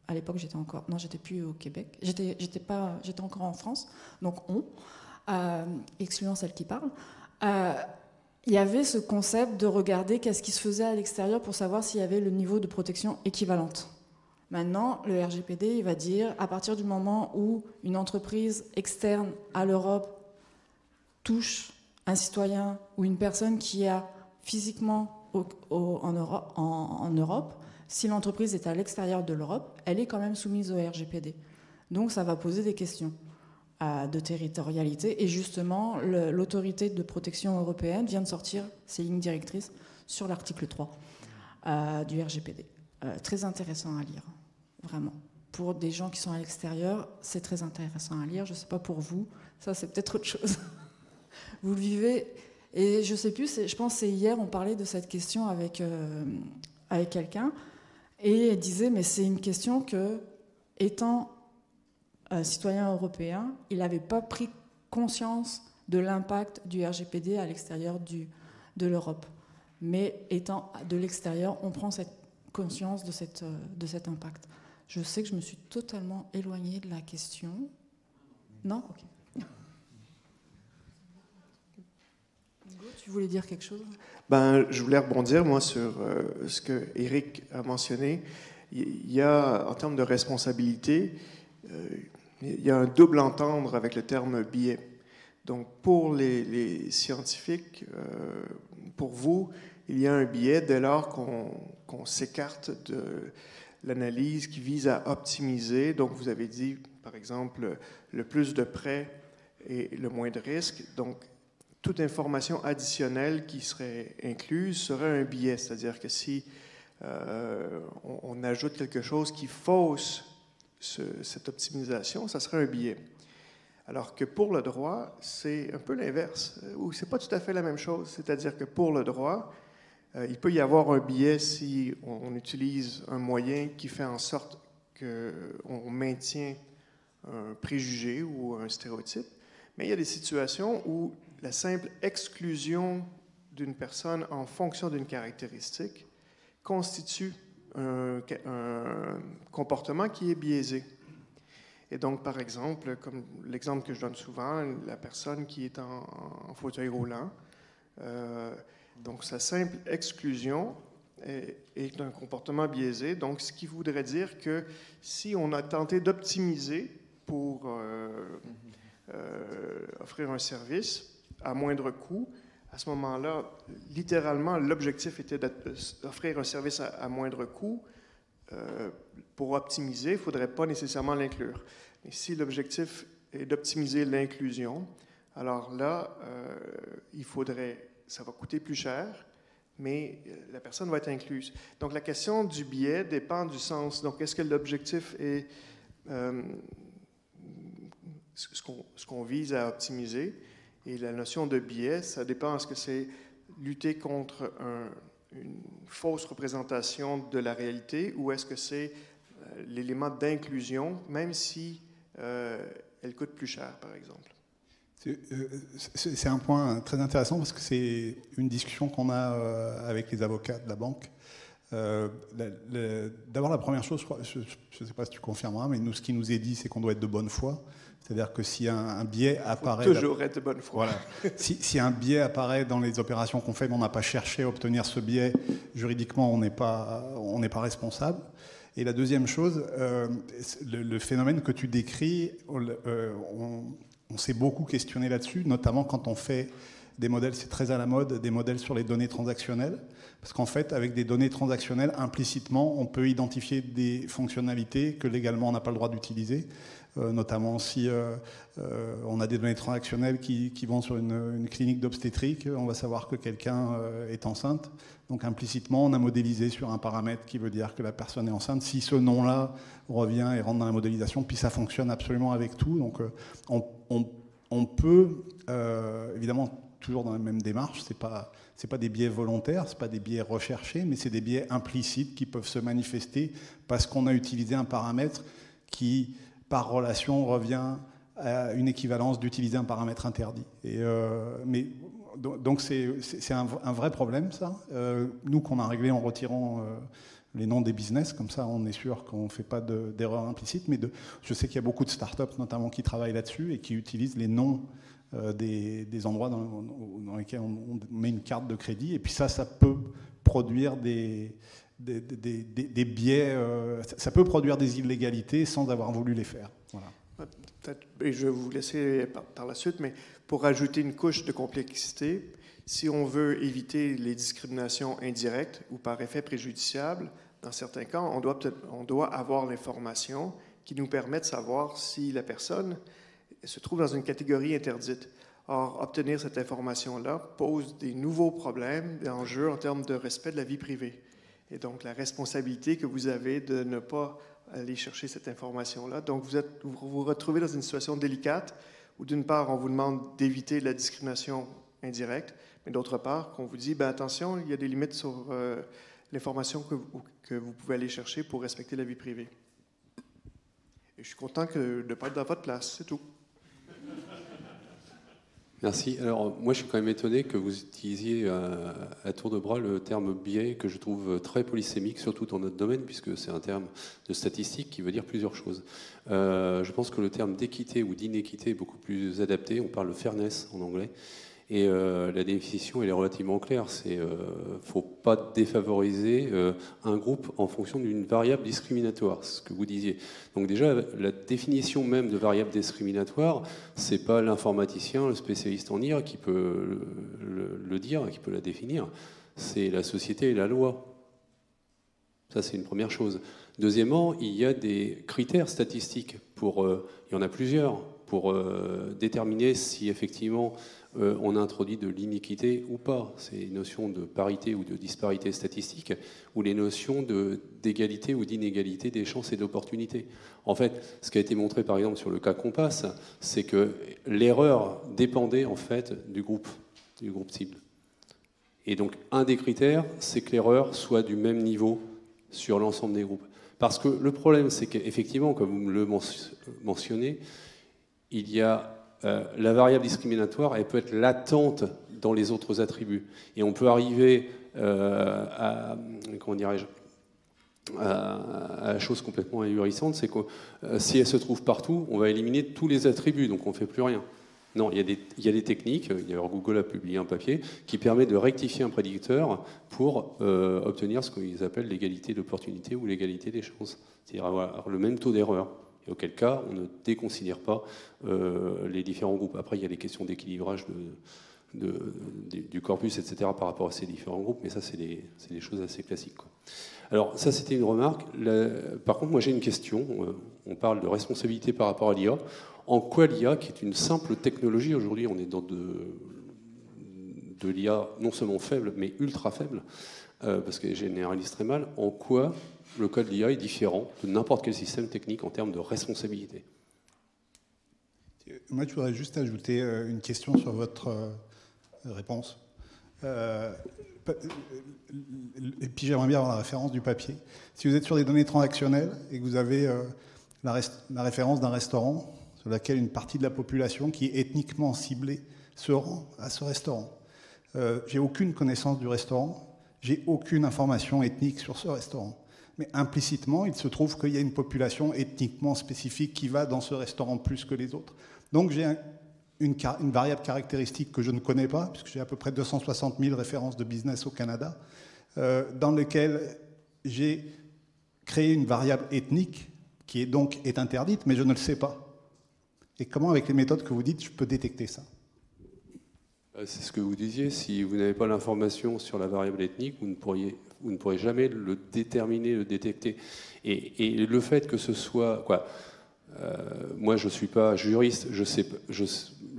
à l'époque j'étais encore... Non, j'étais plus au Québec. J'étais encore en France, donc excluant celle qui parle. Il y avait ce concept de regarder qu'est-ce qui se faisait à l'extérieur pour savoir s'il y avait le niveau de protection équivalente. Maintenant, le RGPD, il va dire, à partir du moment où une entreprise externe à l'Europe touche un citoyen ou une personne qui est physiquement en Europe, si l'entreprise est à l'extérieur de l'Europe, elle est quand même soumise au RGPD. Donc ça va poser des questions de territorialité. Et justement, l'autorité de protection européenne vient de sortir ses lignes directrices sur l'article 3 du RGPD. Très intéressant à lire, vraiment. Pour des gens qui sont à l'extérieur, c'est très intéressant à lire. Je ne sais pas pour vous, ça c'est peut-être autre chose. Vous le vivez, et je ne sais plus, je pense que c'est hier, on parlait de cette question avec quelqu'un, et elle disait, mais c'est une question que, étant citoyen européen, il n'avait pas pris conscience de l'impact du RGPD à l'extérieur de l'Europe. Mais étant de l'extérieur, on prend cette conscience de cet impact. Je sais que je me suis totalement éloignée de la question. Non ? Ok. Tu voulais dire quelque chose ? Je voulais rebondir, moi, sur ce que Éric a mentionné. Il y a, en termes de responsabilité, il y a un double entendre avec le terme biais. Donc, pour les scientifiques, pour vous, il y a un biais dès lors qu'on s'écarte de l'analyse qui vise à optimiser. Donc, vous avez dit, par exemple, le plus de prêts et le moins de risques. Donc, toute information additionnelle qui serait incluse serait un biais. C'est-à-dire que si on ajoute quelque chose qui fausse cette optimisation, ça serait un biais. Alors que pour le droit, c'est un peu l'inverse, ou c'est pas tout à fait la même chose. C'est-à-dire que pour le droit, il peut y avoir un biais si on utilise un moyen qui fait en sorte qu'on maintient un préjugé ou un stéréotype. Mais il y a des situations où la simple exclusion d'une personne en fonction d'une caractéristique constitue un comportement qui est biaisé. Et donc, par exemple, comme l'exemple que je donne souvent, la personne qui est en fauteuil roulant, donc sa simple exclusion est un comportement biaisé. Donc, ce qui voudrait dire que si on a tenté d'optimiser pour offrir un service à moindre coût, à ce moment-là, littéralement, l'objectif était d'offrir un service à moindre coût. Pour optimiser, il ne faudrait pas nécessairement l'inclure. Mais si l'objectif est d'optimiser l'inclusion, alors là, ça va coûter plus cher, mais la personne va être incluse. Donc, la question du biais dépend du sens. Donc, est-ce que l'objectif est ce qu'on vise à optimiser? Et la notion de biais, ça dépend. Est-ce que c'est lutter contre une fausse représentation de la réalité ou est-ce que c'est l'élément d'inclusion, même si elle coûte plus cher, par exemple? C'est un point très intéressant parce que c'est une discussion qu'on a avec les avocats de la banque. D'abord, la première chose, je ne sais pas si tu confirmeras, mais nous, ce qui nous est dit, c'est qu'on doit être de bonne foi. C'est-à-dire que si un biais apparaît... Toujours être de bonne foi. Voilà. Si un biais apparaît dans les opérations qu'on fait, mais on n'a pas cherché à obtenir ce biais, juridiquement, on n'est pas responsable. Et la deuxième chose, le phénomène que tu décris, on s'est beaucoup questionné là-dessus, notamment quand on fait des modèles, c'est très à la mode, des modèles sur les données transactionnelles. Parce qu'en fait, avec des données transactionnelles, implicitement, on peut identifier des fonctionnalités que légalement on n'a pas le droit d'utiliser. Notamment si on a des données transactionnelles qui vont sur une clinique d'obstétrique, on va savoir que quelqu'un est enceinte. Donc implicitement, on a modélisé sur un paramètre qui veut dire que la personne est enceinte. Si ce nom-là revient et rentre dans la modélisation, puis ça fonctionne absolument avec tout. Donc on peut, évidemment, toujours dans la même démarche, c'est pas des biais volontaires, c'est pas des biais recherchés, mais c'est des biais implicites qui peuvent se manifester parce qu'on a utilisé un paramètre qui, par relation, revient à une équivalence d'utiliser un paramètre interdit. Donc c'est un vrai problème, ça. Nous, qu'on a réglé en retirant les noms des business, comme ça on est sûr qu'on ne fait pas d'erreur implicite, mais je sais qu'il y a beaucoup de startups notamment qui travaillent là-dessus et qui utilisent les noms des endroits dans lesquels on met une carte de crédit, et puis ça peut produire des biais, ça peut produire des illégalités sans avoir voulu les faire. Voilà. Et je vais vous laisser par la suite, mais pour ajouter une couche de complexité, si on veut éviter les discriminations indirectes ou par effet préjudiciable, dans certains cas, on doit avoir l'information qui nous permet de savoir si la personne se trouve dans une catégorie interdite. Or, obtenir cette information-là pose des nouveaux problèmes, des enjeux en termes de respect de la vie privée. Et donc, la responsabilité que vous avez de ne pas aller chercher cette information-là. Donc, vous vous retrouvez dans une situation délicate où, d'une part, on vous demande d'éviter la discrimination indirecte, mais d'autre part, qu'on vous dit, attention, il y a des limites sur l'information que vous pouvez aller chercher pour respecter la vie privée. Et je suis content de ne pas être dans votre place, c'est tout. Merci. Alors, moi, je suis quand même étonné que vous utilisiez à tour de bras le terme biais, que je trouve très polysémique, surtout dans notre domaine, puisque c'est un terme de statistique qui veut dire plusieurs choses. Je pense que le terme d'équité ou d'inéquité est beaucoup plus adapté. On parle de fairness en anglais. Et la définition, elle est relativement claire. Il ne faut pas défavoriser un groupe en fonction d'une variable discriminatoire, c'est ce que vous disiez. Donc déjà, la définition même de variable discriminatoire, ce n'est pas l'informaticien, le spécialiste en IR qui peut le dire, qui peut la définir. C'est la société et la loi. Ça, c'est une première chose. Deuxièmement, il y a des critères statistiques. Il y en a plusieurs pour déterminer si effectivement on a introduit de l'iniquité ou pas. C'est les notions de parité ou de disparité statistique, ou les notions d'égalité ou d'inégalité des chances et d'opportunités. En fait, ce qui a été montré par exemple sur le cas Compass, c'est que l'erreur dépendait en fait du groupe cible. Et donc un des critères, c'est que l'erreur soit du même niveau sur l'ensemble des groupes. Parce que le problème, c'est qu'effectivement, comme vous me le mentionnez, il y a la variable discriminatoire, elle peut être latente dans les autres attributs. Et on peut arriver à la chose complètement ahurissante, c'est que si elle se trouve partout, on va éliminer tous les attributs, donc on ne fait plus rien. Non, il y a des techniques, d'ailleurs Google a publié un papier, qui permet de rectifier un prédicteur pour obtenir ce qu'ils appellent l'égalité d'opportunité ou l'égalité des chances. C'est-à-dire avoir le même taux d'erreur. Et auquel cas, on ne déconsidère pas les différents groupes. Après, il y a les questions d'équilibrage du corpus, etc., par rapport à ces différents groupes, mais ça, c'est des choses assez classiques, quoi. Alors, ça, c'était une remarque. Par contre, moi, j'ai une question. On parle de responsabilité par rapport à l'IA. En quoi l'IA, qui est une simple technologie, aujourd'hui, on est dans de l'IA non seulement faible, mais ultra faible, parce qu'elle généralise très mal, en quoi le code de l'IA est différent de n'importe quel système technique en termes de responsabilité? Moi, je voudrais juste ajouter une question sur votre réponse. Et puis, j'aimerais bien avoir la référence du papier. Si vous êtes sur des données transactionnelles et que vous avez la référence d'un restaurant sur laquelle une partie de la population qui est ethniquement ciblée se rend à ce restaurant. J'ai aucune connaissance du restaurant. J'ai aucune information ethnique sur ce restaurant. Mais implicitement, il se trouve qu'il y a une population ethniquement spécifique qui va dans ce restaurant plus que les autres. Donc j'ai une variable caractéristique que je ne connais pas, puisque j'ai à peu près 260 000 références de business au Canada, dans lesquelles j'ai créé une variable ethnique qui est interdite, mais je ne le sais pas. Et comment, avec les méthodes que vous dites, je peux détecter ça? C'est ce que vous disiez, si vous n'avez pas l'information sur la variable ethnique, vous ne pourrez jamais le déterminer, le détecter. Et le fait que ce soit... moi, je ne suis pas juriste, je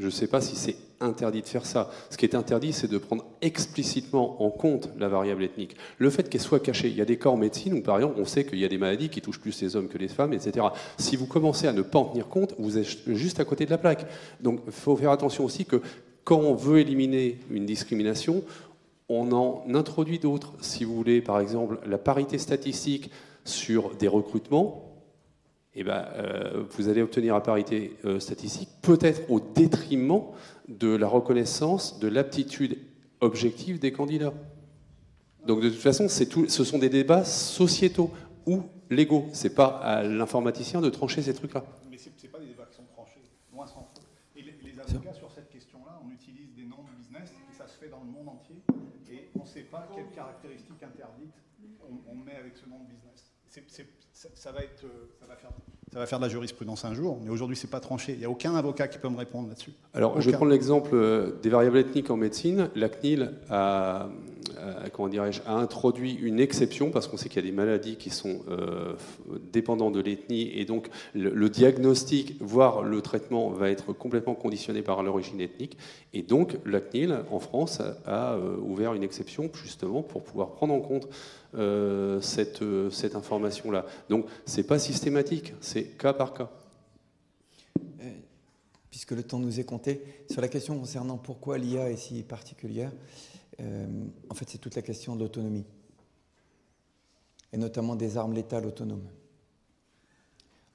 sais pas si c'est interdit de faire ça. Ce qui est interdit, c'est de prendre explicitement en compte la variable ethnique. Le fait qu'elle soit cachée. Il y a des cas en médecine où, par exemple, on sait qu'il y a des maladies qui touchent plus les hommes que les femmes, etc. Si vous commencez à ne pas en tenir compte, vous êtes juste à côté de la plaque. Donc, il faut faire attention aussi que quand on veut éliminer une discrimination, on en introduit d'autres. Si vous voulez, par exemple, la parité statistique sur des recrutements, vous allez obtenir la parité statistique, peut-être au détriment de la reconnaissance de l'aptitude objective des candidats. Donc de toute façon, ce sont des débats sociétaux ou légaux. Ce n'est pas à l'informaticien de trancher ces trucs-là. Mais ce n'est pas des débats qui sont tranchés, loin s'en faut. Et les avocats, sur cette question-là, on utilise des noms de business, et ça se fait dans le monde entier, et on ne sait pas quelles caractéristiques interdites on met avec ce nom de business. Ça va faire de la jurisprudence un jour, mais aujourd'hui, ce n'est pas tranché. Il n'y a aucun avocat qui peut me répondre là-dessus. Alors, je vais prendre l'exemple des variables ethniques en médecine. La CNIL a introduit une exception, parce qu'on sait qu'il y a des maladies qui sont dépendantes de l'ethnie, et donc le diagnostic, voire le traitement, va être complètement conditionné par l'origine ethnique. Et donc, la CNIL, en France, a ouvert une exception, justement, pour pouvoir prendre en compte cette information-là. Donc, ce n'est pas systématique, c'est cas par cas. Puisque le temps nous est compté, sur la question concernant pourquoi l'IA est si particulière, en fait, c'est toute la question de l'autonomie, et notamment des armes létales autonomes.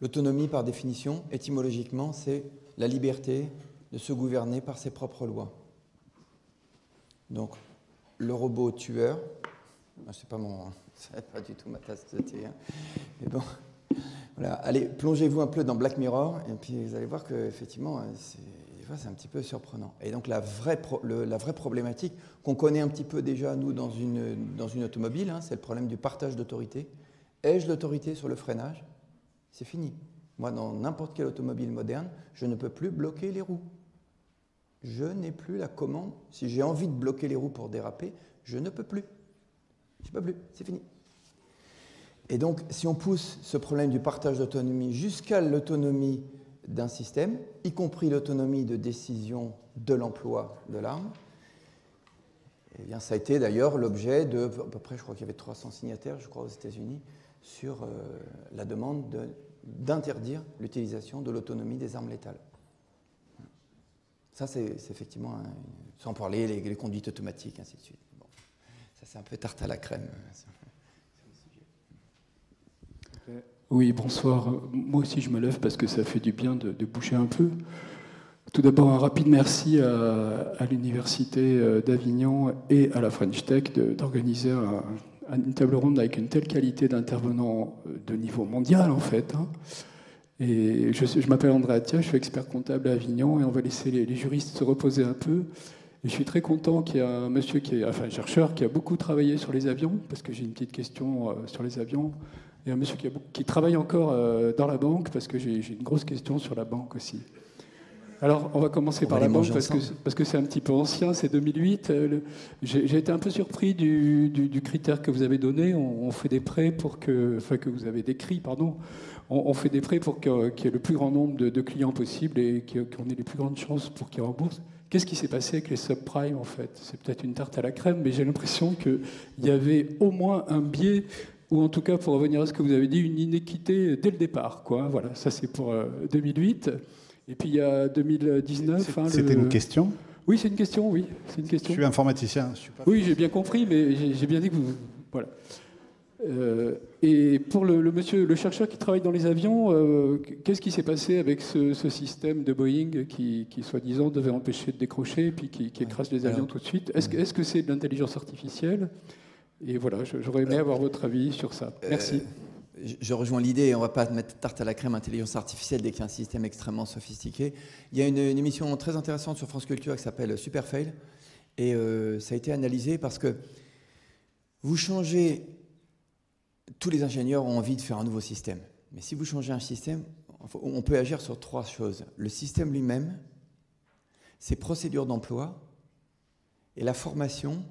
L'autonomie, par définition, étymologiquement, c'est la liberté de se gouverner par ses propres lois. Donc, le robot tueur, c'est pas du tout ma tasse de thé, hein. Mais bon, voilà. Allez, plongez-vous un peu dans Black Mirror, et puis vous allez voir que effectivement, c'est un petit peu surprenant. Et donc la vraie problématique qu'on connaît un petit peu déjà nous dans une automobile, hein, c'est le problème du partage d'autorité. Ai-je l'autorité sur le freinage? C'est fini. Moi, dans n'importe quelle automobile moderne, je ne peux plus bloquer les roues. Je n'ai plus la commande. Si j'ai envie de bloquer les roues pour déraper, je ne peux plus. Je ne peux plus, c'est fini. Et donc, si on pousse ce problème du partage d'autonomie jusqu'à l'autonomie d'un système, y compris l'autonomie de décision de l'emploi de l'arme, eh bien, ça a été d'ailleurs l'objet de, à peu près, je crois qu'il y avait 300 signataires, je crois, aux États-Unis, sur la demande d'interdire l'utilisation de l'autonomie des armes létales. Ça, c'est effectivement, sans parler les conduites automatiques, ainsi de suite. Bon, ça, c'est un peu tarte à la crème. Oui, bonsoir. Moi aussi, je me lève parce que ça fait du bien de bouger un peu. Tout d'abord, un rapide merci à l'Université d'Avignon et à la French Tech d'organiser une table ronde avec une telle qualité d'intervenants de niveau mondial, en fait. Hein. Et je m'appelle André Attia, je suis expert comptable à Avignon, et on va laisser les juristes se reposer un peu. Et je suis très content qu'il y ait un monsieur un chercheur qui a beaucoup travaillé sur les avions, parce que j'ai une petite question sur les avions. Et un monsieur qui travaille encore dans la banque, parce que j'ai une grosse question sur la banque aussi. Alors, on va commencer par la banque, parce que c'est un petit peu ancien, c'est 2008. J'ai été un peu surpris du critère que vous avez donné. On fait des prêts pour que vous avez décrit, pardon. On fait des prêts pour qu'il y ait le plus grand nombre de clients possible et qu'on ait les plus grandes chances pour qu'ils remboursent. Qu'est-ce qui s'est passé avec les subprimes, en fait? C'est peut-être une tarte à la crème, mais j'ai l'impression qu'il y avait au moins un biais, ou en tout cas, pour revenir à ce que vous avez dit, une inéquité dès le départ, quoi. Voilà, ça c'est pour 2008. Et puis il y a 2019... C'était une question? Oui, c'est une question, oui. C'est une question. Je suis informaticien. Je suis pas... Oui, j'ai bien compris, mais j'ai bien dit que vous... Voilà. Et pour le chercheur qui travaille dans les avions, qu'est-ce qui s'est passé avec ce système de Boeing qui soi-disant, devait empêcher de décrocher et puis qui écrase les avions tout de suite? Est-ce que c'est de l'intelligence artificielle? Et voilà, j'aurais aimé avoir votre avis sur ça. Merci. Je rejoins l'idée, on ne va pas mettre tarte à la crème intelligence artificielle dès qu'il y a un système extrêmement sophistiqué. Il y a une émission très intéressante sur France Culture qui s'appelle Super Fail, et ça a été analysé parce que vous changez, tous les ingénieurs ont envie de faire un nouveau système, mais si vous changez un système, on peut agir sur 3 choses. Le système lui-même, ses procédures d'emploi et la formation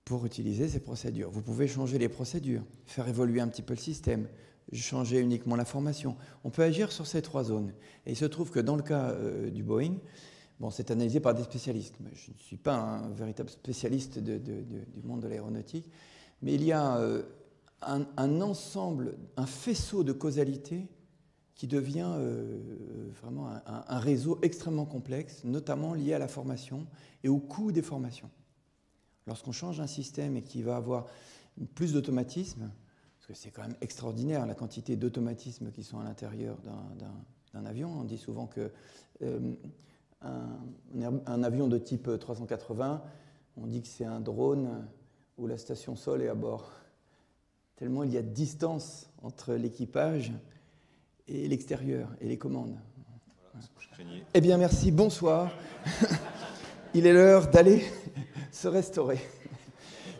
pour utiliser ces procédures. Vous pouvez changer les procédures, faire évoluer un petit peu le système, changer uniquement la formation. On peut agir sur ces 3 zones. Et il se trouve que dans le cas du Boeing, bon, c'est analysé par des spécialistes. Je ne suis pas un véritable spécialiste du monde de l'aéronautique, mais il y a un ensemble, un faisceau de causalité qui devient vraiment un réseau extrêmement complexe, notamment lié à la formation et au coût des formations. Lorsqu'on change un système et qu'il va avoir plus d'automatisme, parce que c'est quand même extraordinaire la quantité d'automatismes qui sont à l'intérieur d'un avion. On dit souvent que un avion de type 380, on dit que c'est un drone où la station sol est à bord. Tellement il y a de distance entre l'équipage et l'extérieur et les commandes. Voilà ce que je craignais. Eh bien merci, bonsoir. Il est l'heure d'aller se restaurer.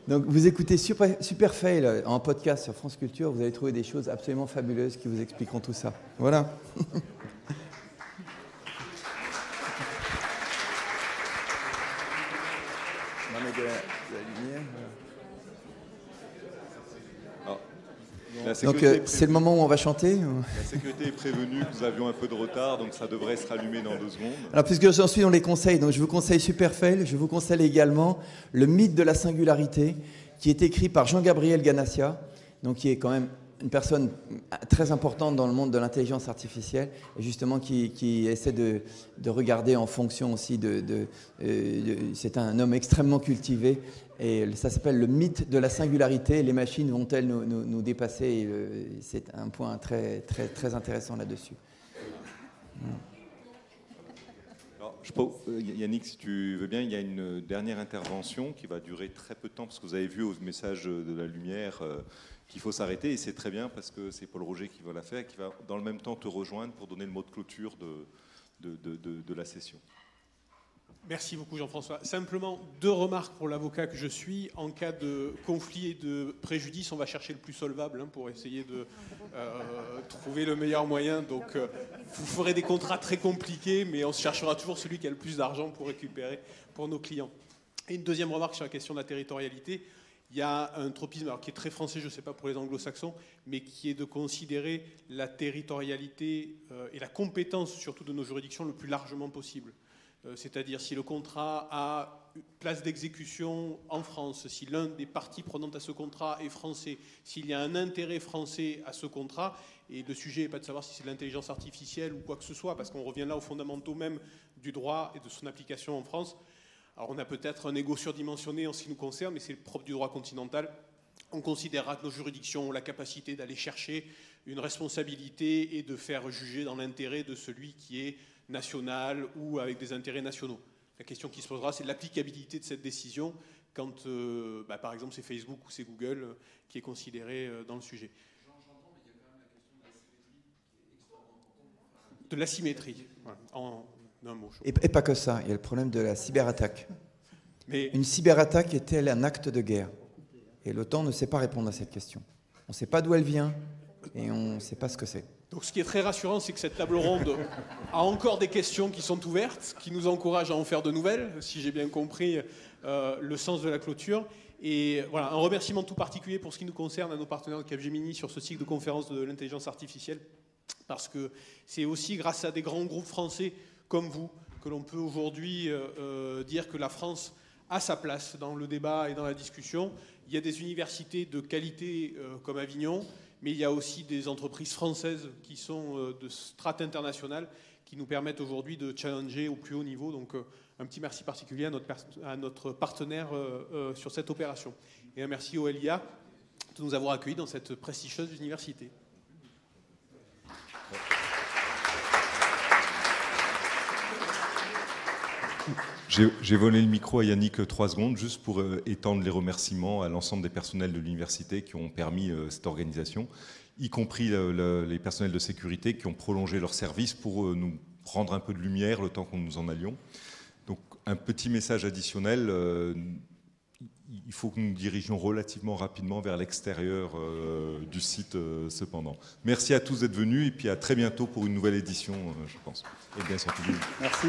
Donc vous écoutez Super Fail en podcast sur France Culture, vous allez trouver des choses absolument fabuleuses qui vous expliqueront tout ça. Voilà. On va mettre de la lumière. Donc c'est le moment où on va chanter. La sécurité est prévenue que nous avions un peu de retard, donc ça devrait se rallumer dans 2 secondes. Alors puisque j'en suis dans les conseils, donc je vous conseille Super Fail, je vous conseille également Le mythe de la singularité, qui est écrit par Jean-Gabriel Ganassia, donc qui est quand même une personne très importante dans le monde de l'intelligence artificielle, et justement qui essaie de regarder en fonction aussi c'est un homme extrêmement cultivé, et ça s'appelle Le mythe de la singularité, les machines vont-elles nous dépasser, et c'est un point très, très, très intéressant là-dessus. Alors, Yannick, si tu veux bien, il y a une dernière intervention qui va durer très peu de temps, parce que vous avez vu au message de la lumière qu'il faut s'arrêter, et c'est très bien parce que c'est Paul Roger qui va la faire, qui va dans le même temps te rejoindre pour donner le mot de clôture de la session. Merci beaucoup Jean-François. Simplement 2 remarques pour l'avocat que je suis. En cas de conflit et de préjudice, on va chercher le plus solvable pour essayer de trouver le meilleur moyen. Donc vous ferez des contrats très compliqués, mais on se cherchera toujours celui qui a le plus d'argent pour récupérer pour nos clients. Et une deuxième remarque sur la question de la territorialité. Il y a un tropisme qui est très français, je ne sais pas pour les anglo-saxons, mais qui est de considérer la territorialité et la compétence surtout de nos juridictions le plus largement possible. C'est-à-dire si le contrat a place d'exécution en France, si l'un des parties prenantes à ce contrat est français, s'il y a un intérêt français à ce contrat, et le sujet n'est pas de savoir si c'est de l'intelligence artificielle ou quoi que ce soit, parce qu'on revient là aux fondamentaux même du droit et de son application en France. Alors on a peut-être un ego surdimensionné en ce qui nous concerne, mais c'est le propre du droit continental. On considérera que nos juridictions ont la capacité d'aller chercher une responsabilité et de faire juger dans l'intérêt de celui qui est national ou avec des intérêts nationaux. La question qui se posera, c'est l'applicabilité de cette décision quand, par exemple, c'est Facebook ou c'est Google qui est considéré dans le sujet. J'entends, mais il y a quand même la question de la symétrie qui est extrêmement importante. De la symétrie, voilà, en un mot. Et pas que ça, il y a le problème de la cyberattaque. Mais une cyberattaque est-elle un acte de guerre? Et l'OTAN ne sait pas répondre à cette question. On ne sait pas d'où elle vient et on ne sait pas ce que c'est. Donc ce qui est très rassurant, c'est que cette table ronde a encore des questions qui sont ouvertes, qui nous encouragent à en faire de nouvelles, si j'ai bien compris le sens de la clôture. Et voilà, un remerciement tout particulier pour ce qui nous concerne à nos partenaires de Capgemini sur ce cycle de conférences de l'intelligence artificielle, parce que c'est aussi grâce à des grands groupes français comme vous que l'on peut aujourd'hui dire que la France a sa place dans le débat et dans la discussion. Il y a des universités de qualité comme Avignon, mais il y a aussi des entreprises françaises qui sont de strate internationale qui nous permettent aujourd'hui de challenger au plus haut niveau. Donc un petit merci particulier à notre partenaire sur cette opération. Et un merci au LIA de nous avoir accueillis dans cette prestigieuse université. J'ai volé le micro à Yannick 3 secondes, juste pour étendre les remerciements à l'ensemble des personnels de l'université qui ont permis cette organisation, y compris les personnels de sécurité qui ont prolongé leur service pour nous prendre un peu de lumière le temps que nous en allions. Donc un petit message additionnel, il faut que nous nous dirigions relativement rapidement vers l'extérieur du site cependant. Merci à tous d'être venus et puis à très bientôt pour une nouvelle édition, je pense. Et bien sûr. Merci.